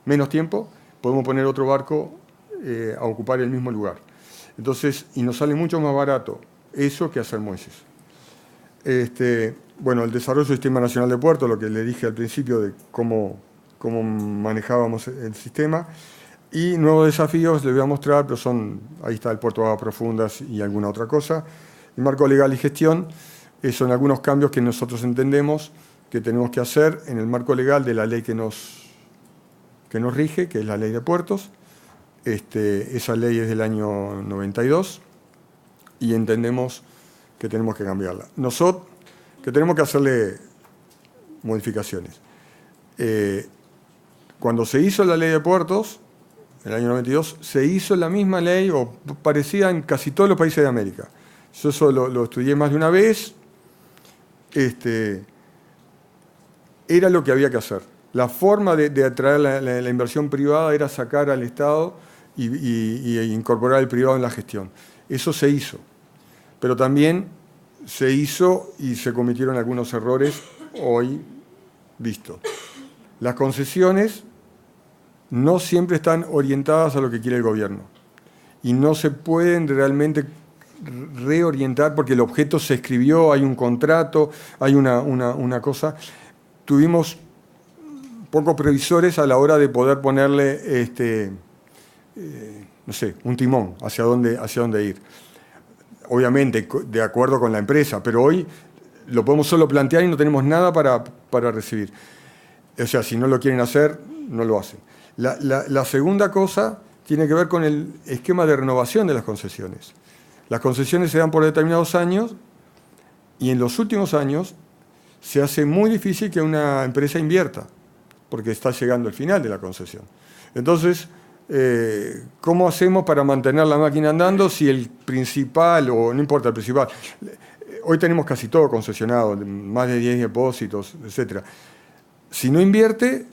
menos tiempo, podemos poner otro barco a ocupar el mismo lugar. Entonces, y nos sale mucho más barato eso que hacer muelles. Bueno, el desarrollo del Sistema Nacional de Puertos, lo que le dije al principio de cómo manejábamos el sistema. Y nuevos desafíos les voy a mostrar, pero ahí está el puerto de aguas profundas y alguna otra cosa. El marco legal y gestión son algunos cambios que nosotros entendemos que tenemos que hacer en el marco legal de la ley que nos rige, que es la Ley de Puertos. Esa ley es del año 92 y entendemos que tenemos que cambiarla. Nosotros, que tenemos que hacerle modificaciones. Cuando se hizo la Ley de Puertos, en el año 92, se hizo la misma ley, o parecida en casi todos los países de América. Yo eso lo estudié más de una vez. Era lo que había que hacer. La forma de atraer la inversión privada era sacar al Estado y incorporar al privado en la gestión. Eso se hizo. Pero también se hizo y se cometieron algunos errores hoy vistos. Las concesiones no siempre están orientadas a lo que quiere el gobierno y no se pueden realmente reorientar porque el objeto se escribió, hay un contrato, hay una cosa. Tuvimos pocos previsores a la hora de poder ponerle no sé, un timón hacia dónde ir. Obviamente, de acuerdo con la empresa, pero hoy lo podemos solo plantear y no tenemos nada para recibir. O sea, si no lo quieren hacer, no lo hacen. La segunda cosa tiene que ver con el esquema de renovación de las concesiones. Las concesiones se dan por determinados años y en los últimos años se hace muy difícil que una empresa invierta porque está llegando el final de la concesión. Entonces, ¿cómo hacemos para mantener la máquina andando si el principal, o no importa el principal, hoy tenemos casi todo concesionado, más de 10 depósitos, etc. Si no invierte,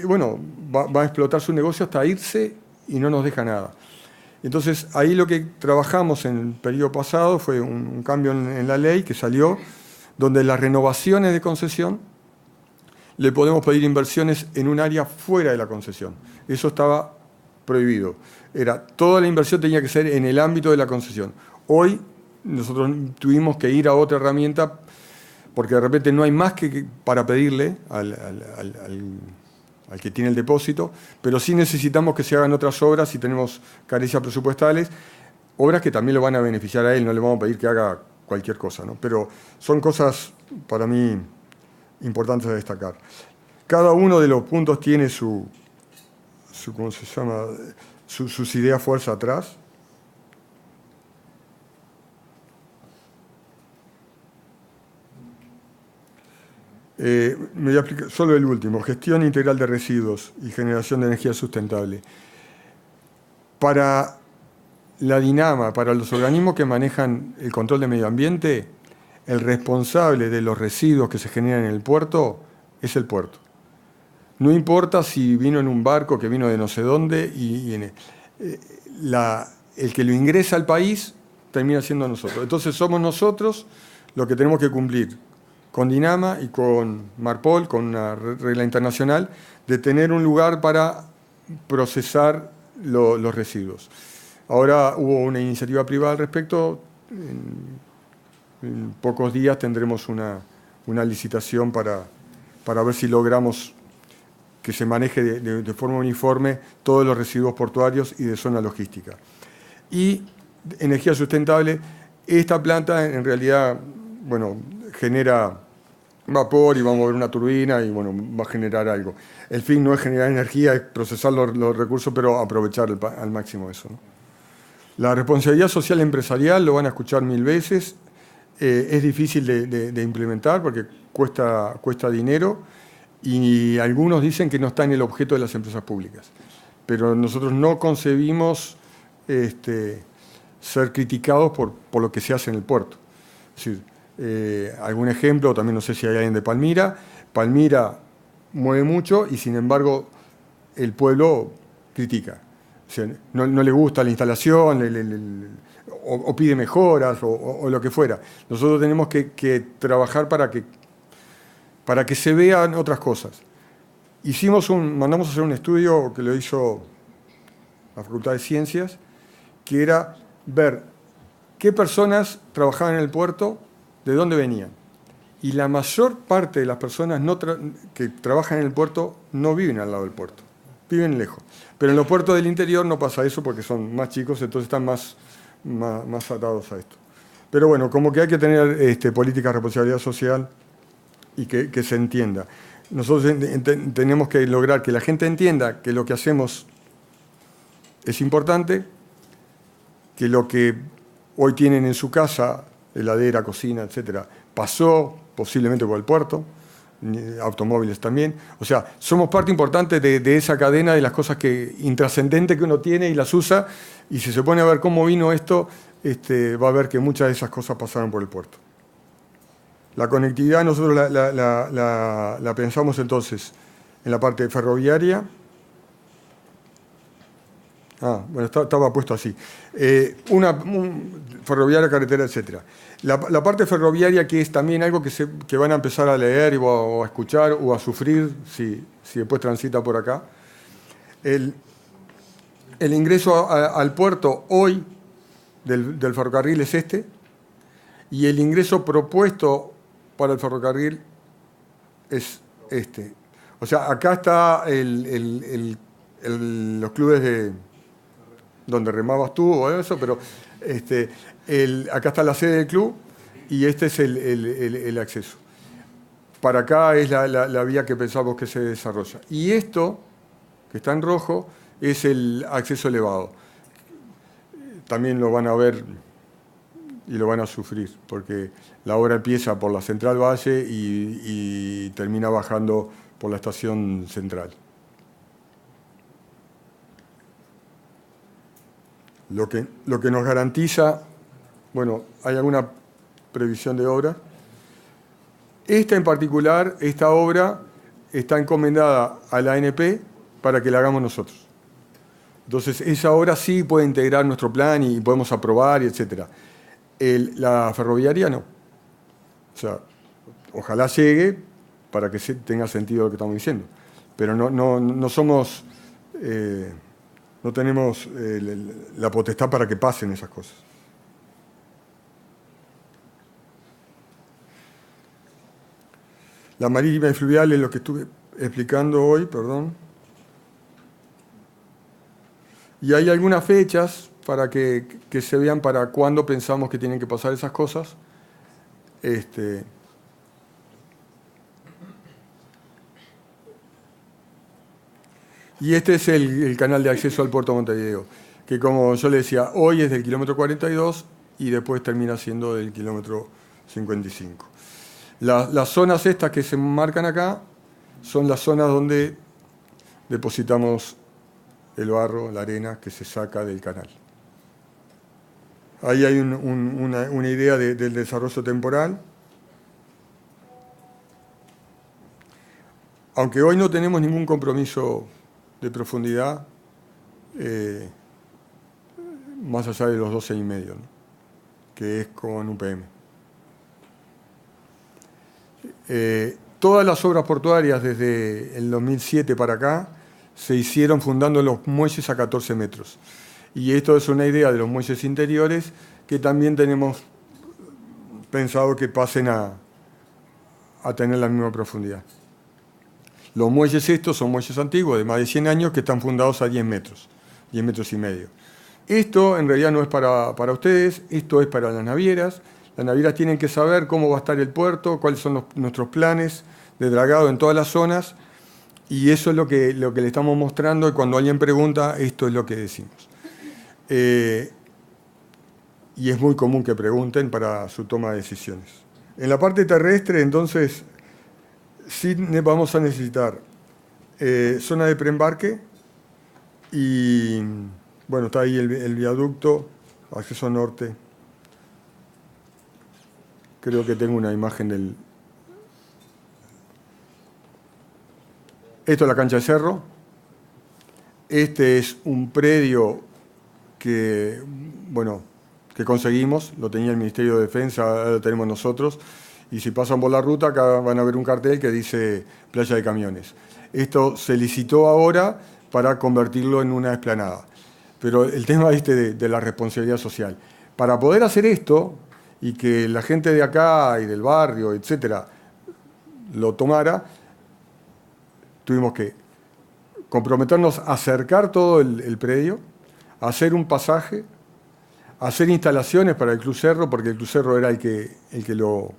bueno, va a explotar su negocio hasta irse y no nos deja nada. Entonces, ahí lo que trabajamos en el periodo pasado fue un cambio en la ley que salió, donde las renovaciones de concesión le podemos pedir inversiones en un área fuera de la concesión. Eso estaba prohibido. Toda la inversión tenía que ser en el ámbito de la concesión. Hoy nosotros tuvimos que ir a otra herramienta porque de repente no hay más que para pedirle al que tiene el depósito, pero sí necesitamos que se hagan otras obras y tenemos carencias presupuestales, obras que también lo van a beneficiar a él, no le vamos a pedir que haga cualquier cosa, ¿no? Pero son cosas para mí importantes de destacar. Cada uno de los puntos tiene ¿cómo se llama? Sus ideas fuerza atrás. Me voy a explicar solo el último, gestión integral de residuos y generación de energía sustentable. Para la DINAMA, para los organismos que manejan el control de medio ambiente, el responsable de los residuos que se generan en el puerto es el puerto. No importa si vino en un barco que vino de no sé dónde, el que lo ingresa al país termina siendo nosotros. Entonces somos nosotros los que tenemos que cumplir con DINAMA y con Marpol, con una regla internacional, de tener un lugar para procesar los residuos. Ahora hubo una iniciativa privada al respecto. En pocos días tendremos una licitación para ver si logramos que se maneje de forma uniforme todos los residuos portuarios y de zona logística. Y energía sustentable, esta planta en realidad, bueno, genera vapor y va a mover una turbina y bueno, va a generar algo. El fin no es generar energía, es procesar los recursos, pero aprovechar al máximo eso, ¿no? La responsabilidad social empresarial lo van a escuchar 1000 veces. Es difícil de implementar porque cuesta dinero y algunos dicen que no está en el objeto de las empresas públicas. Pero nosotros no concebimos ser criticados por lo que se hace en el puerto. Es decir, algún ejemplo, también no sé si hay alguien de Palmira. Palmira mueve mucho y sin embargo el pueblo critica. O sea, no le gusta la instalación, o pide mejoras o lo que fuera. Nosotros tenemos que trabajar para que se vean otras cosas. Mandamos a hacer un estudio que lo hizo la Facultad de Ciencias, que era ver qué personas trabajaban en el puerto, de dónde venían. Y la mayor parte de las personas que trabajan en el puerto no viven al lado del puerto, viven lejos. Pero en los puertos del interior no pasa eso porque son más chicos, entonces están más atados a esto. Pero bueno, como que hay que tener políticas de responsabilidad social y que se entienda. Nosotros tenemos que lograr que la gente entienda que lo que hacemos es importante, que lo que hoy tienen en su casa, heladera, cocina, etcétera, pasó posiblemente por el puerto, automóviles también. O sea, somos parte importante de esa cadena de las cosas intrascendentes que uno tiene y las usa, y si se pone a ver cómo vino esto, va a ver que muchas de esas cosas pasaron por el puerto. La conectividad nosotros la pensamos entonces en la parte ferroviaria. Bueno, estaba puesto así. Ferroviaria, carretera, etc. La parte ferroviaria, que es también algo que van a empezar a leer o a escuchar o a sufrir si después transita por acá. El ingreso al puerto hoy del ferrocarril es y el ingreso propuesto para el ferrocarril es este. O sea, acá está los clubes donde remabas tú o eso, pero acá está la sede del club y este es el acceso. Para acá es la vía que pensamos que se desarrolla. Y esto, que está en rojo, es el acceso elevado. También lo van a ver y lo van a sufrir, porque la obra empieza por la Central Valle y termina bajando por la estación central. Lo que nos garantiza, bueno, hay alguna previsión de obra. Esta en particular, esta obra está encomendada a la ANP para que la hagamos nosotros. Entonces, esa obra sí puede integrar nuestro plan y podemos aprobar, y etc. La ferroviaria no. O sea, ojalá llegue para que tenga sentido lo que estamos diciendo. Pero no somos... no tenemos la potestad para que pasen esas cosas. La marítima y fluvial es lo que estuve explicando hoy, perdón. Y hay algunas fechas para que se vean para cuándo pensamos que tienen que pasar esas cosas. Y este es el canal de acceso al puerto de Montevideo, que como yo le decía, hoy es del kilómetro 42 y después termina siendo del kilómetro 55. Las zonas estas que se marcan acá son las zonas donde depositamos el barro, la arena que se saca del canal. Ahí hay una idea del desarrollo temporal. Aunque hoy no tenemos ningún compromiso de profundidad, más allá de los 12,5, ¿no? Que es con UPM. Todas las obras portuarias desde el 2007 para acá se hicieron fundando los muelles a 14 metros. Y esto es una idea de los muelles interiores que también tenemos pensado que pasen a tener la misma profundidad. Los muelles estos son muelles antiguos de más de 100 años que están fundados a 10 metros, 10 metros y medio. Esto en realidad no es para ustedes, esto es para las navieras. Las navieras tienen que saber cómo va a estar el puerto, cuáles son nuestros planes de dragado en todas las zonas, y eso es lo que le estamos mostrando, y cuando alguien pregunta, esto es lo que decimos. y es muy común que pregunten para su toma de decisiones. En la parte terrestre, entonces, sí vamos a necesitar zona de preembarque y, bueno, está ahí el viaducto, acceso norte. Creo que tengo una imagen del... Esto es la cancha de Cerro. Este es un predio que, bueno, que conseguimos, lo tenía el Ministerio de Defensa, ahora lo tenemos nosotros, y si pasan por la ruta, acá van a ver un cartel que dice Playa de Camiones. Esto se licitó ahora para convertirlo en una explanada. Pero el tema de la responsabilidad social. Para poder hacer esto, y que la gente de acá y del barrio, etcétera, lo tomara, tuvimos que comprometernos a acercar todo el predio, a hacer un pasaje, a hacer instalaciones para el Club Cerro, porque el Club Cerro era el que lo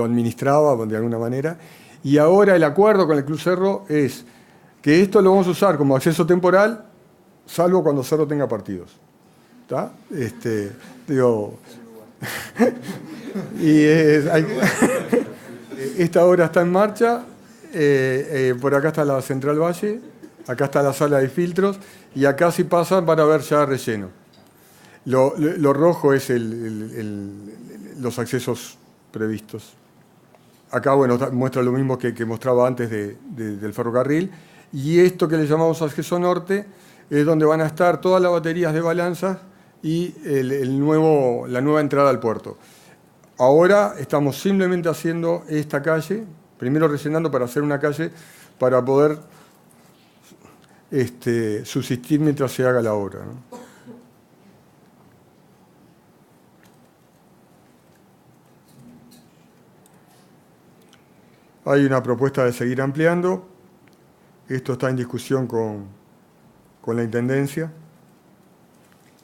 administraba de alguna manera, y ahora el acuerdo con el Club Cerro es que esto lo vamos a usar como acceso temporal, salvo cuando Cerro tenga partidos. ¿Está? Esta obra está en marcha. Por acá está la Central Valle, acá está la sala de filtros, y acá si pasan van a ver ya relleno. Lo rojo es los accesos previstos. Acá, bueno, muestra lo mismo que mostraba antes del ferrocarril, y esto que le llamamos acceso norte es donde van a estar todas las baterías de balanzas y la nueva entrada al puerto. Ahora estamos simplemente haciendo esta calle, primero rellenando para hacer una calle para poder subsistir mientras se haga la obra, ¿no? Hay una propuesta de seguir ampliando. Esto está en discusión con la Intendencia.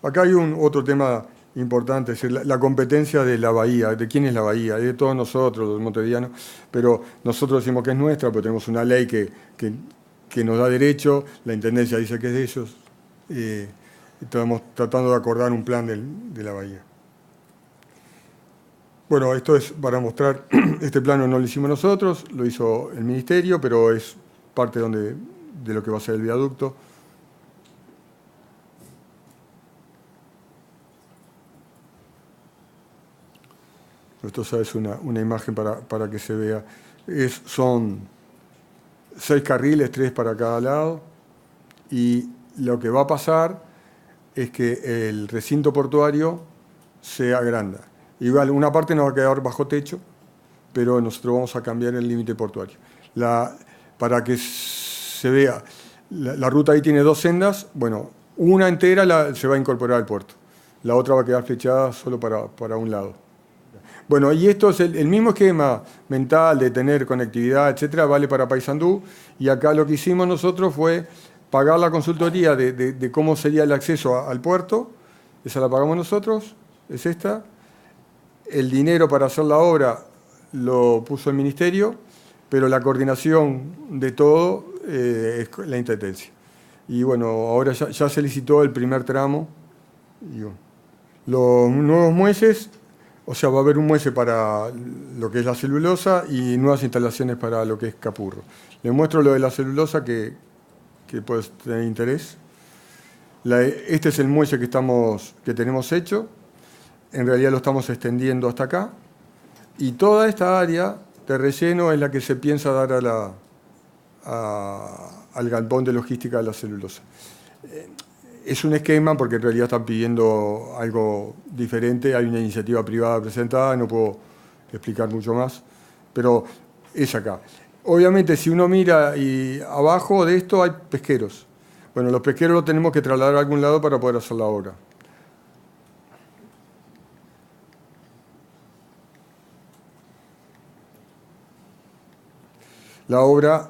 Acá hay otro tema importante, es decir, la competencia de la bahía. ¿De quién es la bahía? Es de todos nosotros, los montevideanos, pero nosotros decimos que es nuestra, pero tenemos una ley que nos da derecho, la Intendencia dice que es de ellos. Estamos tratando de acordar un plan de la bahía. Bueno, esto es para mostrar, este plano no lo hicimos nosotros, lo hizo el Ministerio, pero es parte de lo que va a ser el viaducto. Esto es una imagen para que se vea. Son 6 carriles, 3 para cada lado, y lo que va a pasar es que el recinto portuario se agranda. Igual, una parte nos va a quedar bajo techo, pero nosotros vamos a cambiar el límite portuario. Para que se vea, la ruta ahí tiene 2 sendas, bueno, una entera se va a incorporar al puerto, la otra va a quedar flechada solo para un lado. Bueno, y esto es el mismo esquema mental de tener conectividad, etcétera, vale para Paysandú, y acá lo que hicimos nosotros fue pagar la consultoría de cómo sería el acceso al puerto, esa la pagamos nosotros, es esta. El dinero para hacer la obra lo puso el Ministerio, pero la coordinación de todo es la Intendencia. Y bueno, ahora ya se licitó el primer tramo. Y bueno, los nuevos muelles, o sea, va a haber un muelle para lo que es la celulosa y nuevas instalaciones para lo que es Capurro. Les muestro lo de la celulosa que puede tener interés. Este es el muelle que tenemos hecho. En realidad lo estamos extendiendo hasta acá, y toda esta área de relleno es la que se piensa dar al galpón de logística de la celulosa. Es un esquema porque en realidad están pidiendo algo diferente, hay una iniciativa privada presentada, no puedo explicar mucho más, pero es acá. Obviamente si uno mira y abajo de esto hay pesqueros. Bueno, los pesqueros los tenemos que trasladar a algún lado para poder hacer la obra. La obra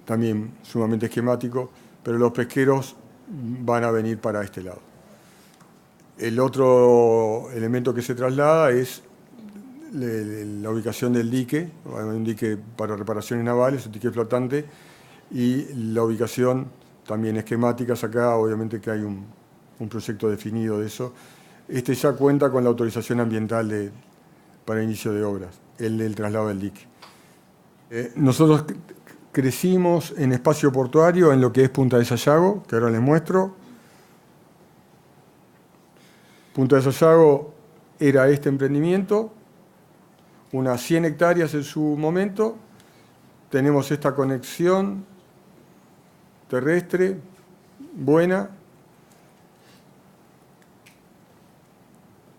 también sumamente esquemático, pero los pesqueros van a venir para este lado. El otro elemento que se traslada es la ubicación del dique, hay un dique para reparaciones navales, un dique flotante, y la ubicación también esquemática, acá obviamente que hay un proyecto definido de eso. Este ya cuenta con la autorización ambiental para inicio de obras, el del traslado del dique. Nosotros crecimos en espacio portuario en lo que es Punta de Sayago, que ahora les muestro. Punta de Sayago era este emprendimiento, unas 100 hectáreas en su momento. Tenemos esta conexión terrestre buena.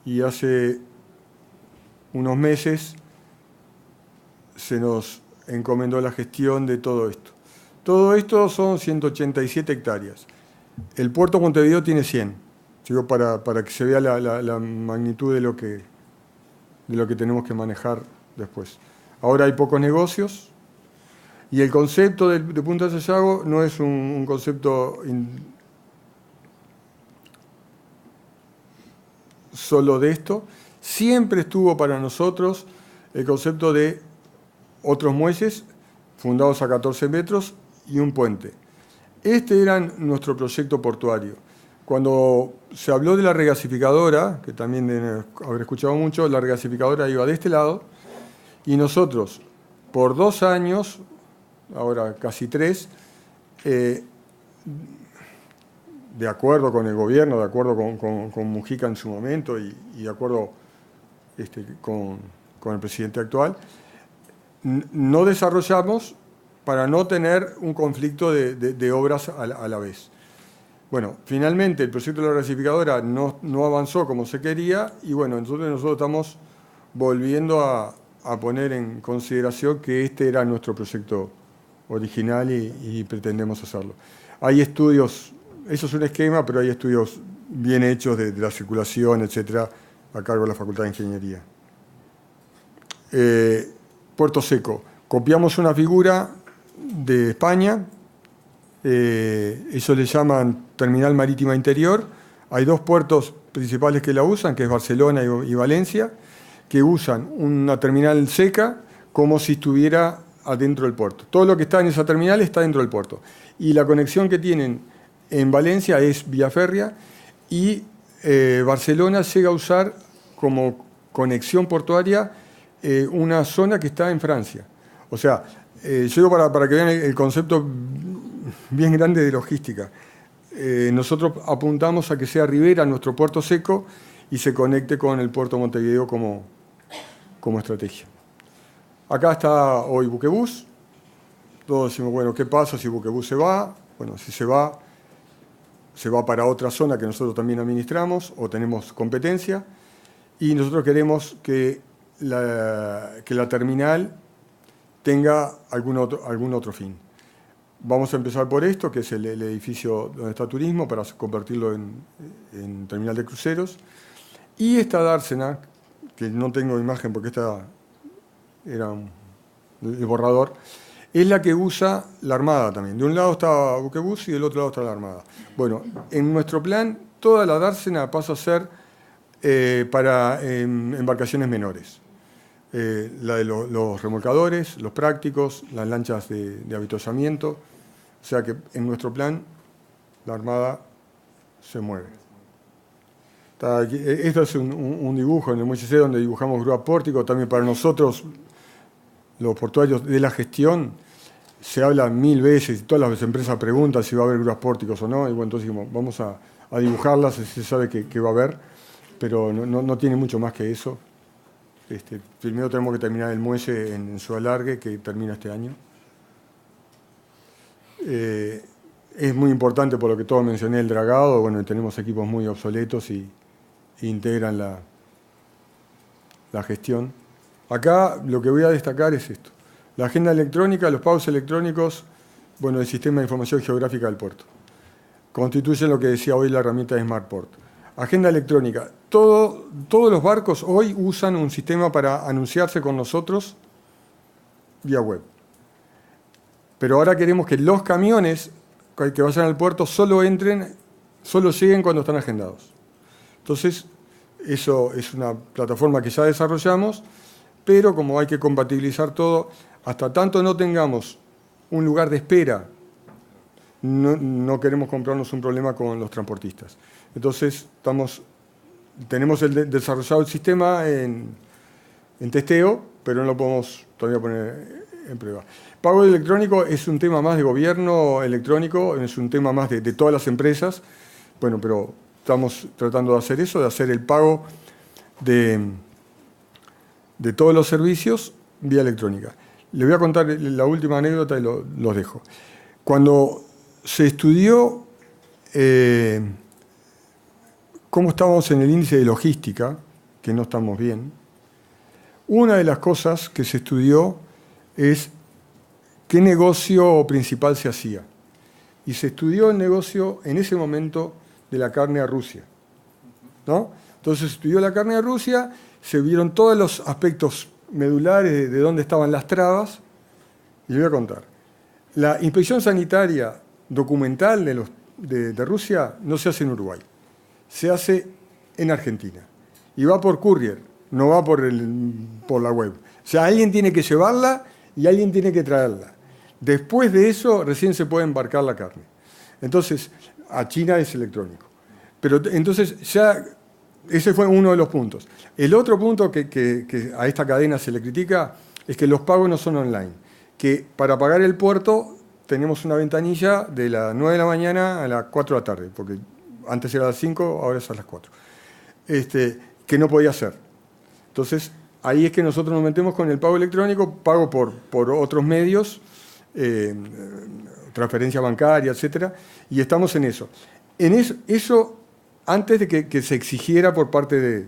Y hace unos meses se nos encomendó la gestión de todo esto. Todo esto son 187 hectáreas. El puerto Montevideo tiene 100, digo, para que se vea la magnitud de lo que tenemos que manejar después. Ahora hay pocos negocios y el concepto de Punta de Sayago no es un concepto solo de esto. Siempre estuvo para nosotros el concepto de otros muelles fundados a 14 metros y un puente. Este era nuestro proyecto portuario. Cuando se habló de la regasificadora, que también deben haber escuchado mucho, la regasificadora iba de este lado, y nosotros, por 2 años, ahora casi 3, de acuerdo con el gobierno, de acuerdo con Mujica en su momento y de acuerdo con el presidente actual, no desarrollamos para no tener un conflicto de obras a la vez. Bueno, finalmente el proyecto de la regasificadora no avanzó como se quería y bueno, nosotros estamos volviendo a poner en consideración que este era nuestro proyecto original y pretendemos hacerlo. Hay estudios, eso es un esquema, pero hay estudios bien hechos de la circulación, etcétera, a cargo de la Facultad de Ingeniería. Puerto Seco. Copiamos una figura de España, eso le llaman Terminal Marítima Interior. Hay 2 puertos principales que la usan, que es Barcelona y Valencia, que usan una terminal seca como si estuviera adentro del puerto. Todo lo que está en esa terminal está dentro del puerto. Y la conexión que tienen en Valencia es vía férrea y Barcelona llega a usar como conexión portuaria una zona que está en Francia. O sea, yo digo para que vean el concepto bien grande de logística. Nosotros apuntamos a que sea Rivera nuestro puerto seco y se conecte con el puerto Montevideo como estrategia. Acá está hoy Buquebus. Todos decimos, bueno, ¿qué pasa si Buquebus se va? Bueno, si se va para otra zona que nosotros también administramos o tenemos competencia y nosotros queremos que la terminal tenga algún otro fin. Vamos a empezar por esto, que es el edificio donde está turismo, para convertirlo en terminal de cruceros. Y esta dársena, que no tengo imagen porque esta era el borrador, es la que usa la Armada también. De un lado está Buquebus y del otro lado está la Armada. Bueno, en nuestro plan, toda la dársena pasa a ser para embarcaciones menores. La de los remolcadores, los prácticos, las lanchas de avituallamiento. O sea que en nuestro plan la Armada se mueve. Esto es un dibujo en el muelle C donde dibujamos grúa pórtico. También para nosotros, los portuarios de la gestión, se habla 1000 veces y todas las empresas preguntan si va a haber grúas pórticos o no. Y bueno, entonces vamos a dibujarlas, se sabe que va a haber, pero no tiene mucho más que eso. Primero tenemos que terminar el muelle en su alargue, que termina este año. Es muy importante, por lo que todo mencioné, el dragado. Bueno, tenemos equipos muy obsoletos y integran la gestión. Acá lo que voy a destacar es esto. La agenda electrónica, los pagos electrónicos, bueno, el sistema de información geográfica del puerto. Constituyen lo que decía hoy la herramienta de SmartPort. Agenda electrónica. Todos los barcos hoy usan un sistema para anunciarse con nosotros vía web. Pero ahora queremos que los camiones que vayan al puerto solo lleguen cuando están agendados. Entonces, eso es una plataforma que ya desarrollamos, pero como hay que compatibilizar todo, hasta tanto no tengamos un lugar de espera no queremos comprarnos un problema con los transportistas. Entonces, tenemos desarrollado el sistema en testeo, pero no lo podemos todavía poner en prueba. Pago electrónico es un tema más de gobierno electrónico, es un tema más de todas las empresas. Bueno, pero estamos tratando de hacer eso, de hacer el pago de todos los servicios vía electrónica. Les voy a contar la última anécdota y los dejo. Cuando se estudió cómo estábamos en el índice de logística, que no estamos bien, una de las cosas que se estudió es qué negocio principal se hacía. Y se estudió el negocio en ese momento de la carne a Rusia, ¿no? Entonces se estudió la carne a Rusia, se vieron todos los aspectos medulares de dónde estaban las trabas, y les voy a contar. La inspección sanitaria documental de Rusia no se hace en Uruguay, se hace en Argentina. Y va por courier, no va por la web. O sea, alguien tiene que llevarla y alguien tiene que traerla. Después de eso, recién se puede embarcar la carne. Entonces, a China es electrónico. Pero entonces, ya ese fue uno de los puntos. El otro punto que a esta cadena se le critica es que los pagos no son online. Que para pagar el puerto tenemos una ventanilla de las 9 de la mañana a las 4 de la tarde, porque antes era a las 5, ahora es a las 4. Que no podía hacer. Entonces, ahí es que nosotros nos metemos con el pago electrónico, pago por otros medios, transferencia bancaria, etcétera, y estamos en eso. Eso antes de que se exigiera por parte de,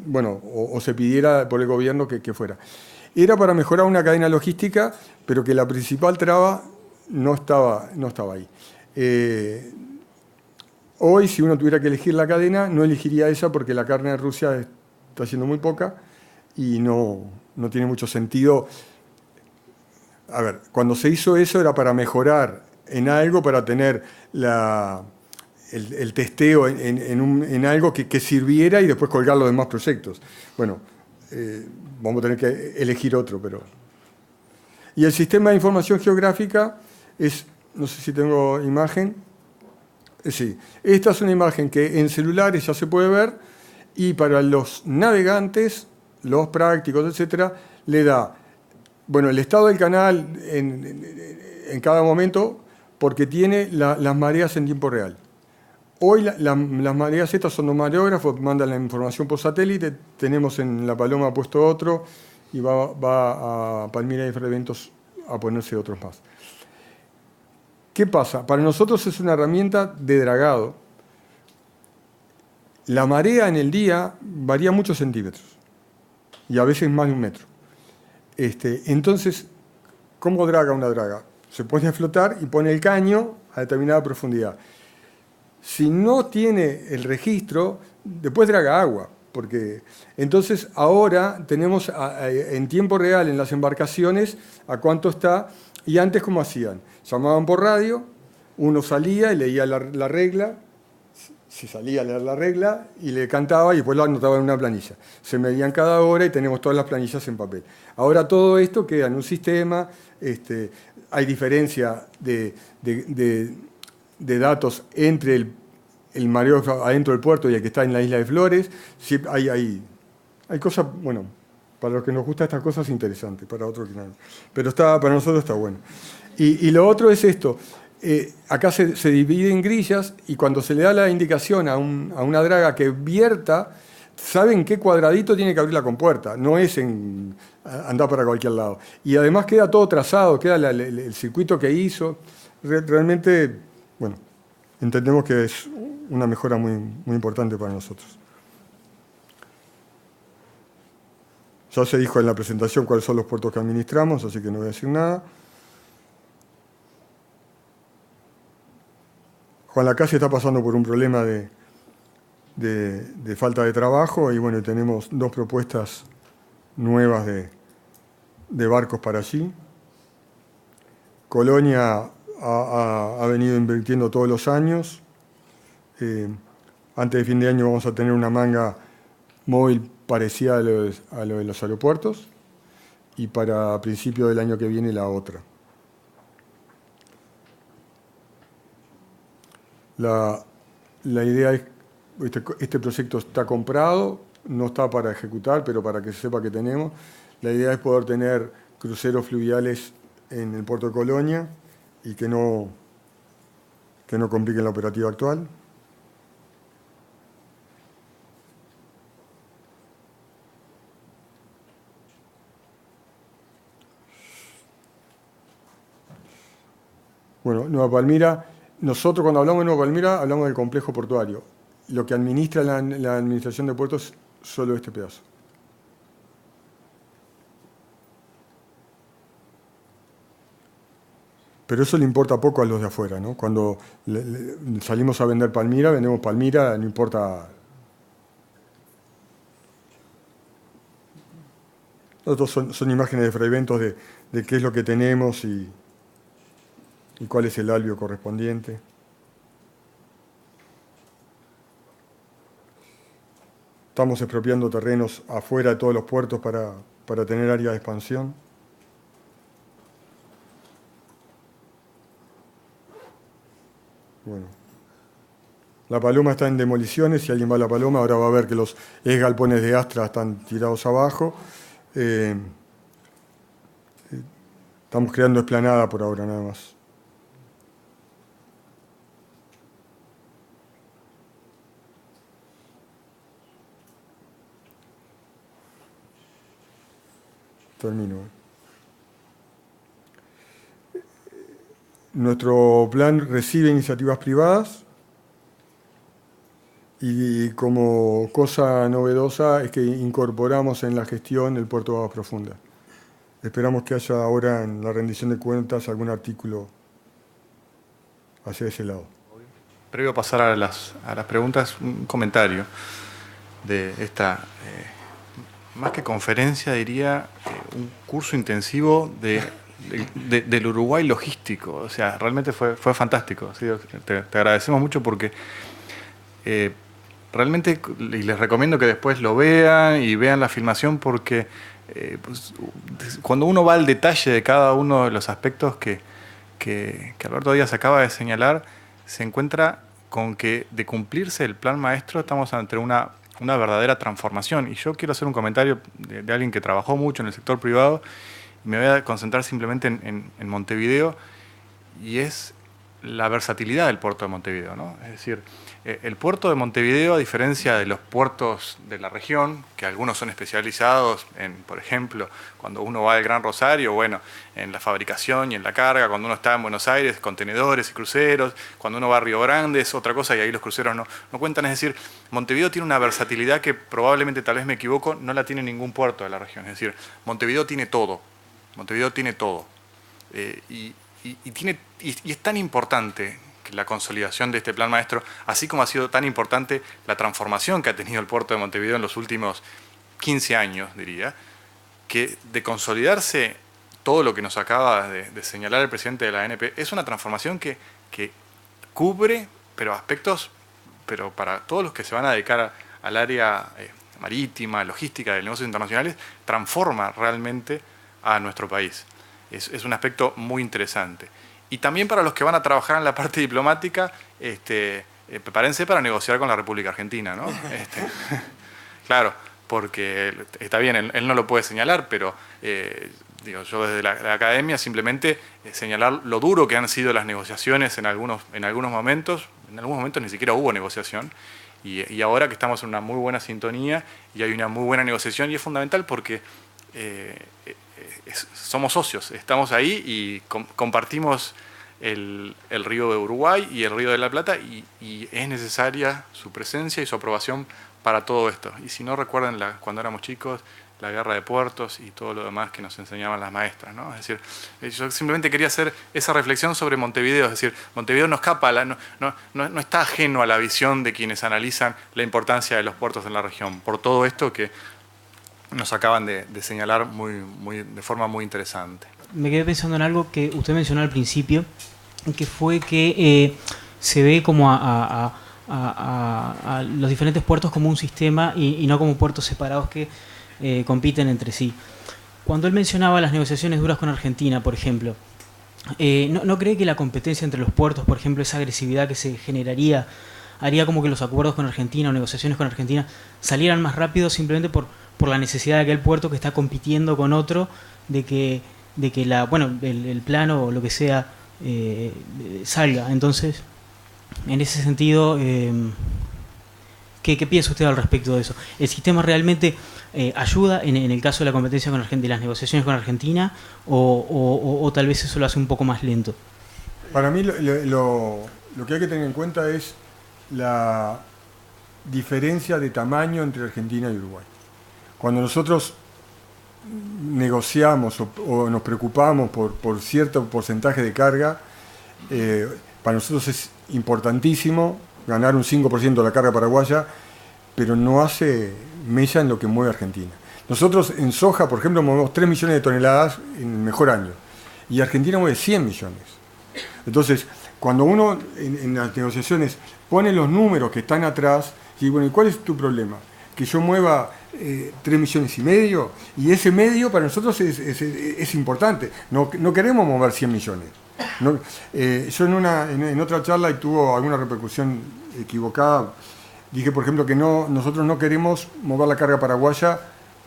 bueno, o se pidiera por el gobierno que fuera. Era para mejorar una cadena logística, pero que la principal traba no estaba ahí. Hoy, si uno tuviera que elegir la cadena, no elegiría esa porque la carne de Rusia está siendo muy poca y no tiene mucho sentido. A ver, cuando se hizo eso era para mejorar en algo, para tener el testeo en algo que sirviera y después colgar los demás proyectos. Bueno, vamos a tener que elegir otro, pero... Y el sistema de información geográfica es, no sé si tengo imagen, sí, esta es una imagen que en celulares ya se puede ver y para los navegantes, los prácticos, etcétera, le da, bueno, el estado del canal en cada momento porque tiene las mareas en tiempo real. Hoy las mareas estas son los mareógrafos, mandan la información por satélite, tenemos en La Paloma puesto otro y va a Palmira y Freventos a ponerse otros más. ¿Qué pasa? Para nosotros es una herramienta de dragado. La marea en el día varía muchos centímetros y a veces más de 1 metro. Entonces, ¿cómo draga una draga? Se pone a flotar y pone el caño a determinada profundidad. Si no tiene el registro, después draga agua. Porque entonces ahora tenemos en tiempo real en las embarcaciones a cuánto está, y antes ¿cómo hacían? Llamaban por radio, uno salía y leía la regla, si salía a leer la regla y le cantaba y después lo anotaba en una planilla. Se medían cada hora y tenemos todas las planillas en papel. Ahora todo esto queda en un sistema, hay diferencia de datos entre el mareógrafo adentro del puerto y el que está en la isla de Flores. Sí, hay cosas, bueno, para los que nos gustan estas cosas interesantes, para otros que no. Pero para nosotros está bueno. Y lo otro es esto. Acá se divide en grillas y cuando se le da la indicación a una draga que vierta, saben qué cuadradito tiene que abrir la compuerta, no es andar para cualquier lado. Y además queda todo trazado, queda el circuito que hizo. Realmente, bueno, entendemos que es una mejora muy, muy importante para nosotros. Ya se dijo en la presentación cuáles son los puertos que administramos, así que no voy a decir nada. Juan Lacase está pasando por un problema de falta de trabajo y bueno, tenemos 2 propuestas nuevas de barcos para allí. Colonia ha venido invirtiendo todos los años. Antes de fin de año vamos a tener una manga móvil parecida a lo de los aeropuertos y para principio del año que viene la otra. La idea es, este proyecto está comprado, no está para ejecutar, pero para que se sepa que tenemos. La idea es poder tener cruceros fluviales en el puerto de Colonia y que no compliquen la operativa actual. Bueno, Nueva Palmira, nosotros cuando hablamos de Nueva Palmira hablamos del complejo portuario. Lo que administra la Administración de Puertos es solo este pedazo. Pero eso le importa poco a los de afuera, ¿no? Cuando salimos a vender Palmira, vendemos Palmira, no importa. Nosotros son imágenes de fragmentos de qué es lo que tenemos y cuál es el albio correspondiente. Estamos expropiando terrenos afuera de todos los puertos para tener área de expansión. Bueno. La Paloma está en demoliciones, si alguien va a La Paloma, ahora va a ver que los galpones de Astra están tirados abajo. Estamos creando explanada por ahora nada más. Termino. Nuestro plan recibe iniciativas privadas y como cosa novedosa es que incorporamos en la gestión el puerto de aguas profundas. Esperamos que haya ahora en la rendición de cuentas algún artículo hacia ese lado. Previo a pasar a las preguntas, un comentario de esta, más que conferencia, diría un curso intensivo del Uruguay logístico. O sea, realmente fue fantástico. ¿Sí? Te agradecemos mucho porque realmente, y les recomiendo que después lo vean y vean la filmación porque pues, cuando uno va al detalle de cada uno de los aspectos que Alberto Díaz acaba de señalar, se encuentra con que de cumplirse el plan maestro estamos ante una verdadera transformación. Y yo quiero hacer un comentario de alguien que trabajó mucho en el sector privado y me voy a concentrar simplemente en Montevideo, y es la versatilidad del puerto de Montevideo, ¿no? Es decir, el puerto de Montevideo, a diferencia de los puertos de la región, que algunos son especializados en, por ejemplo, cuando uno va al Gran Rosario, bueno, en la fabricación y en la carga, cuando uno está en Buenos Aires, contenedores y cruceros, cuando uno va a Río Grande es otra cosa y ahí los cruceros no cuentan. Es decir, Montevideo tiene una versatilidad que probablemente, tal vez me equivoco, no la tiene ningún puerto de la región. Es decir, Montevideo tiene todo. Montevideo tiene todo. Y es tan importante que la consolidación de este plan maestro, así como ha sido tan importante la transformación que ha tenido el puerto de Montevideo en los últimos 15 años, diría, que de consolidarse todo lo que nos acaba de señalar el presidente de la ANP, es una transformación que cubre, pero aspectos, pero para todos los que se van a dedicar al área marítima, logística, de negocios internacionales, transforma realmente a nuestro país. Es un aspecto muy interesante. Y también para los que van a trabajar en la parte diplomática, prepárense para negociar con la República Argentina, ¿no? Claro, porque está bien, él no lo puede señalar, pero yo desde la academia simplemente señalar lo duro que han sido las negociaciones en algunos momentos. En algunos momentos ni siquiera hubo negociación. Y ahora que estamos en una muy buena sintonía y hay una muy buena negociación, y es fundamental porque somos socios, estamos ahí y compartimos el río de Uruguay y el río de la Plata y es necesaria su presencia y su aprobación para todo esto. Y si no, recuerden cuando éramos chicos, la guerra de puertos y todo lo demás que nos enseñaban las maestras, ¿no? Es decir, yo simplemente quería hacer esa reflexión sobre Montevideo. Es decir, Montevideo no escapa, no está ajeno a la visión de quienes analizan la importancia de los puertos en la región, por todo esto que nos acaban de señalar de forma muy interesante. Me quedé pensando en algo que usted mencionó al principio, que fue que se ve como a los diferentes puertos como un sistema y no como puertos separados que compiten entre sí. Cuando él mencionaba las negociaciones duras con Argentina, por ejemplo, ¿no cree que la competencia entre los puertos, por ejemplo, esa agresividad que se generaría, haría como que los acuerdos con Argentina o negociaciones con Argentina salieran más rápido simplemente por la necesidad de aquel puerto que está compitiendo con otro, de que el plano o lo que sea salga? Entonces, en ese sentido, ¿qué piensa usted al respecto de eso? ¿El sistema realmente ayuda en el caso de la competencia con Argentina, de las negociaciones con Argentina, o tal vez eso lo hace un poco más lento? Para mí lo que hay que tener en cuenta es la diferencia de tamaño entre Argentina y Uruguay. Cuando nosotros negociamos o nos preocupamos por cierto porcentaje de carga, para nosotros es importantísimo ganar un 5% de la carga paraguaya, pero no hace mella en lo que mueve Argentina. Nosotros en soja, por ejemplo, movemos 3 millones de toneladas en el mejor año, y Argentina mueve 100 millones. Entonces, cuando uno en las negociaciones pone los números que están atrás, y bueno, ¿y cuál es tu problema? Que yo mueva 3 millones y medio, y ese medio para nosotros es importante. No queremos mover 100 millones. No, yo en otra charla, y tuvo alguna repercusión equivocada, dije, por ejemplo, que nosotros no queremos mover la carga paraguaya,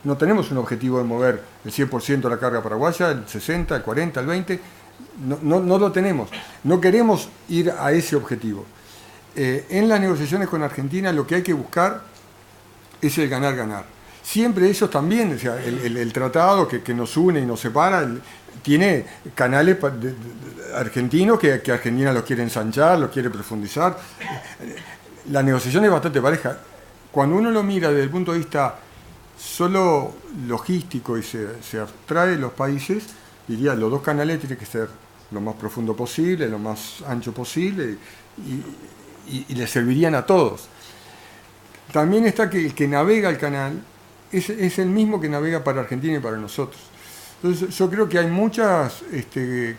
no tenemos un objetivo de mover el 100% de la carga paraguaya, el 60, el 40, el 20, no lo tenemos. No queremos ir a ese objetivo. En las negociaciones con Argentina lo que hay que buscar es el ganar-ganar. Siempre ellos también, o sea, el tratado que nos une y nos separa, tiene canales argentinos que Argentina los quiere ensanchar, los quiere profundizar. La negociación es bastante pareja. Cuando uno lo mira desde el punto de vista solo logístico y se abstrae los países, diría, los dos canales tienen que ser lo más profundo posible, lo más ancho posible, y le servirían a todos. También está que el que navega el canal es el mismo que navega para Argentina y para nosotros. Entonces yo creo que hay muchas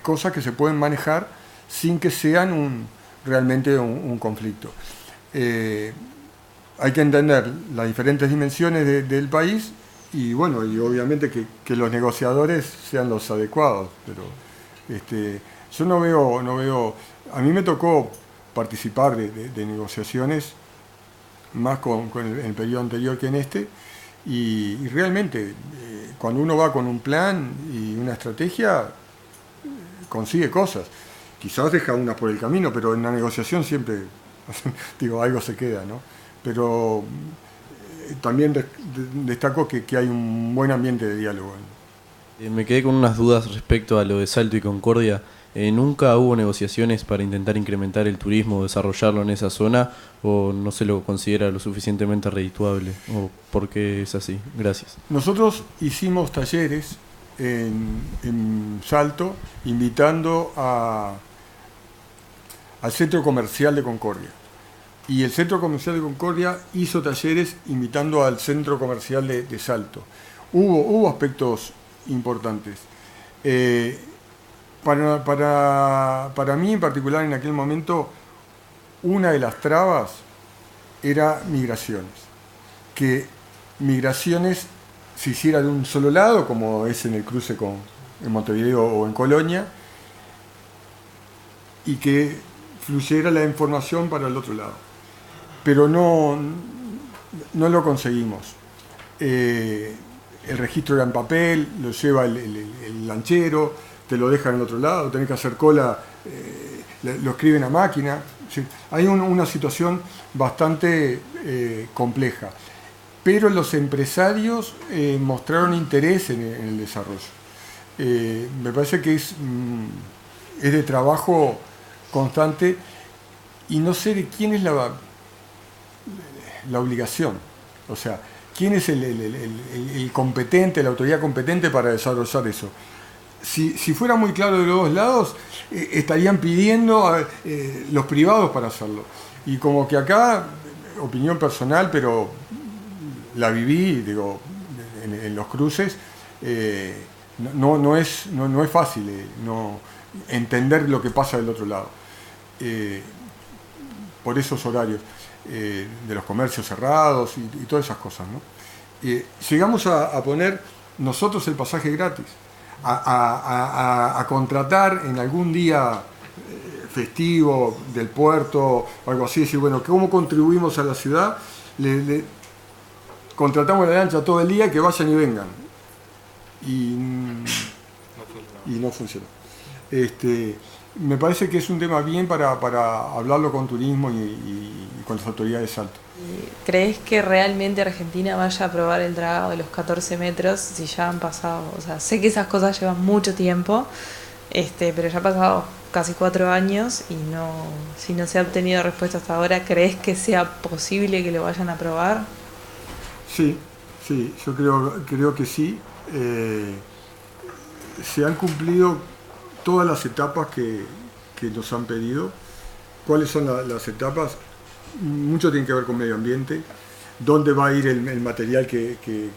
cosas que se pueden manejar sin que sean realmente un conflicto. Hay que entender las diferentes dimensiones del país y bueno, y obviamente que los negociadores sean los adecuados, pero yo no veo, a mí me tocó participar de negociaciones más en el periodo anterior que en este, y realmente cuando uno va con un plan y una estrategia consigue cosas, quizás deja unas por el camino, pero en la negociación siempre algo se queda, ¿no? Pero también destaco que hay un buen ambiente de diálogo. Me quedé con unas dudas respecto a lo de Salto y Concordia. ¿Nunca hubo negociaciones para intentar incrementar el turismo o desarrollarlo en esa zona, o no se lo considera lo suficientemente redituable? ¿O por qué es así? Gracias. Nosotros hicimos talleres en Salto invitando al Centro Comercial de Concordia. Y el Centro Comercial de Concordia hizo talleres invitando al Centro Comercial de Salto. Hubo aspectos importantes. Para mí en particular en aquel momento, una de las trabas era migraciones. Que migraciones se hiciera de un solo lado, como es en el cruce en Montevideo o en Colonia, y que fluyera la información para el otro lado. Pero no lo conseguimos. El registro era en papel, lo lleva el lanchero, te lo dejan en el otro lado, tenés que hacer cola, lo escriben a máquina. Sí, hay una situación bastante compleja, pero los empresarios mostraron interés en el desarrollo. Me parece que es de trabajo constante, y no sé de quién es la obligación, o sea, quién es el competente, la autoridad competente para desarrollar eso. Si fuera muy claro de los dos lados, estarían pidiendo a los privados para hacerlo. Y como que acá, opinión personal, pero la viví, digo, en los cruces, no es fácil entender lo que pasa del otro lado. Por esos horarios de los comercios cerrados y todas esas cosas, ¿no? Llegamos a poner nosotros el pasaje gratis. a contratar en algún día festivo del puerto o algo así, decir, bueno, ¿cómo contribuimos a la ciudad? Contratamos la lancha todo el día, que vayan y vengan. Y no funcionó. Me parece que es un tema bien para hablarlo con turismo y con las autoridades de Salto. ¿Crees que realmente Argentina vaya a aprobar el dragado de los 14 metros si ya han pasado? O sea, sé que esas cosas llevan mucho tiempo, pero ya han pasado casi 4 años y si no se ha obtenido respuesta hasta ahora, ¿crees que sea posible que lo vayan a aprobar? Sí, yo creo que sí. Se han cumplido todas las etapas que nos han pedido. ¿Cuáles son las etapas? Mucho tiene que ver con medio ambiente, dónde va a ir el material que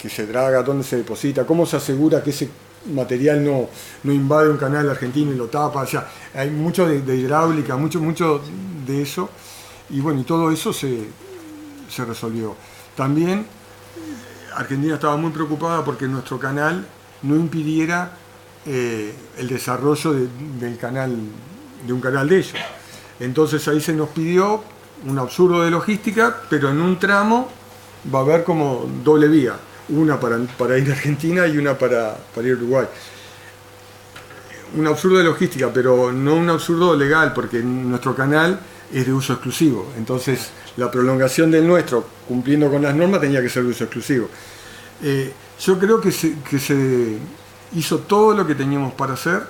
se draga, dónde se deposita, cómo se asegura que ese material no invade un canal argentino y lo tapa. O sea, hay mucho de hidráulica, mucho de eso, y bueno, y todo eso se resolvió. También Argentina estaba muy preocupada porque nuestro canal no impidiera el desarrollo de un canal de ellos. Entonces ahí se nos pidió un absurdo de logística, pero en un tramo va a haber como doble vía, una para ir a Argentina y una para ir a Uruguay. Un absurdo de logística, pero no un absurdo legal, porque nuestro canal es de uso exclusivo. Entonces la prolongación del nuestro, cumpliendo con las normas, tenía que ser de uso exclusivo. Yo creo que se hizo todo lo que teníamos para hacer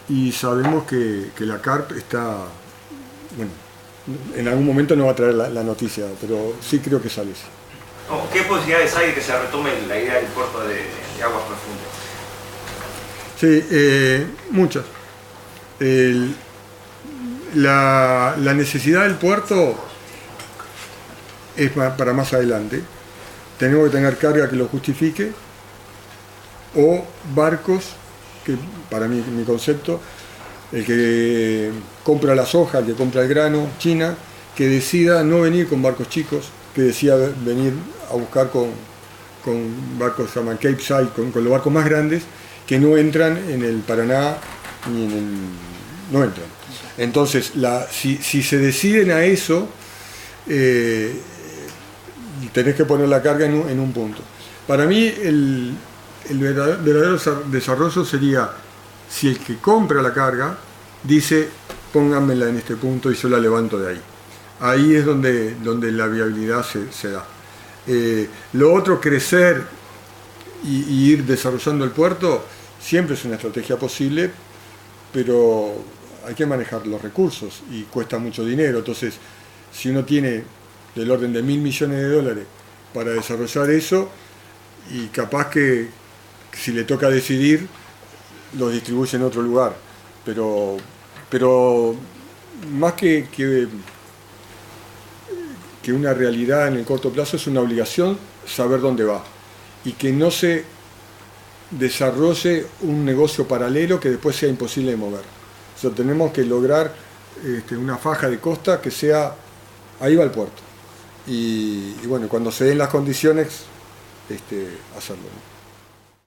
y sabemos que la CARP está, bueno, en algún momento nos va a traer la noticia, pero sí creo que sale. ¿Qué posibilidades hay de que se retome la idea del puerto de aguas profundas? Sí, muchas. La necesidad del puerto es para más adelante. Tenemos que tener carga que lo justifique o barcos, que para mí, mi concepto, el que compra la soja, el que compra el grano, China, que decida no venir con barcos chicos, que decida venir a buscar con barcos que se llaman Capesize, con los barcos más grandes, que no entran en el Paraná ni en el... no entran. Entonces, si se deciden a eso, tenés que poner la carga en un punto. Para mí, el verdadero desarrollo sería si el que compra la carga dice, pónganmela en este punto y yo la levanto de ahí. Ahí es donde la viabilidad se da. Lo otro, crecer y ir desarrollando el puerto, siempre es una estrategia posible, pero hay que manejar los recursos y cuesta mucho dinero. Entonces, si uno tiene del orden de $1.000 millones para desarrollar eso, y capaz que si le toca decidir, lo distribuye en otro lugar. Pero más que una realidad en el corto plazo, es una obligación saber dónde va y que no se desarrolle un negocio paralelo que después sea imposible de mover. O sea, tenemos que lograr una faja de costa que sea, ahí va el puerto. Y bueno, cuando se den las condiciones, hacerlo, ¿no?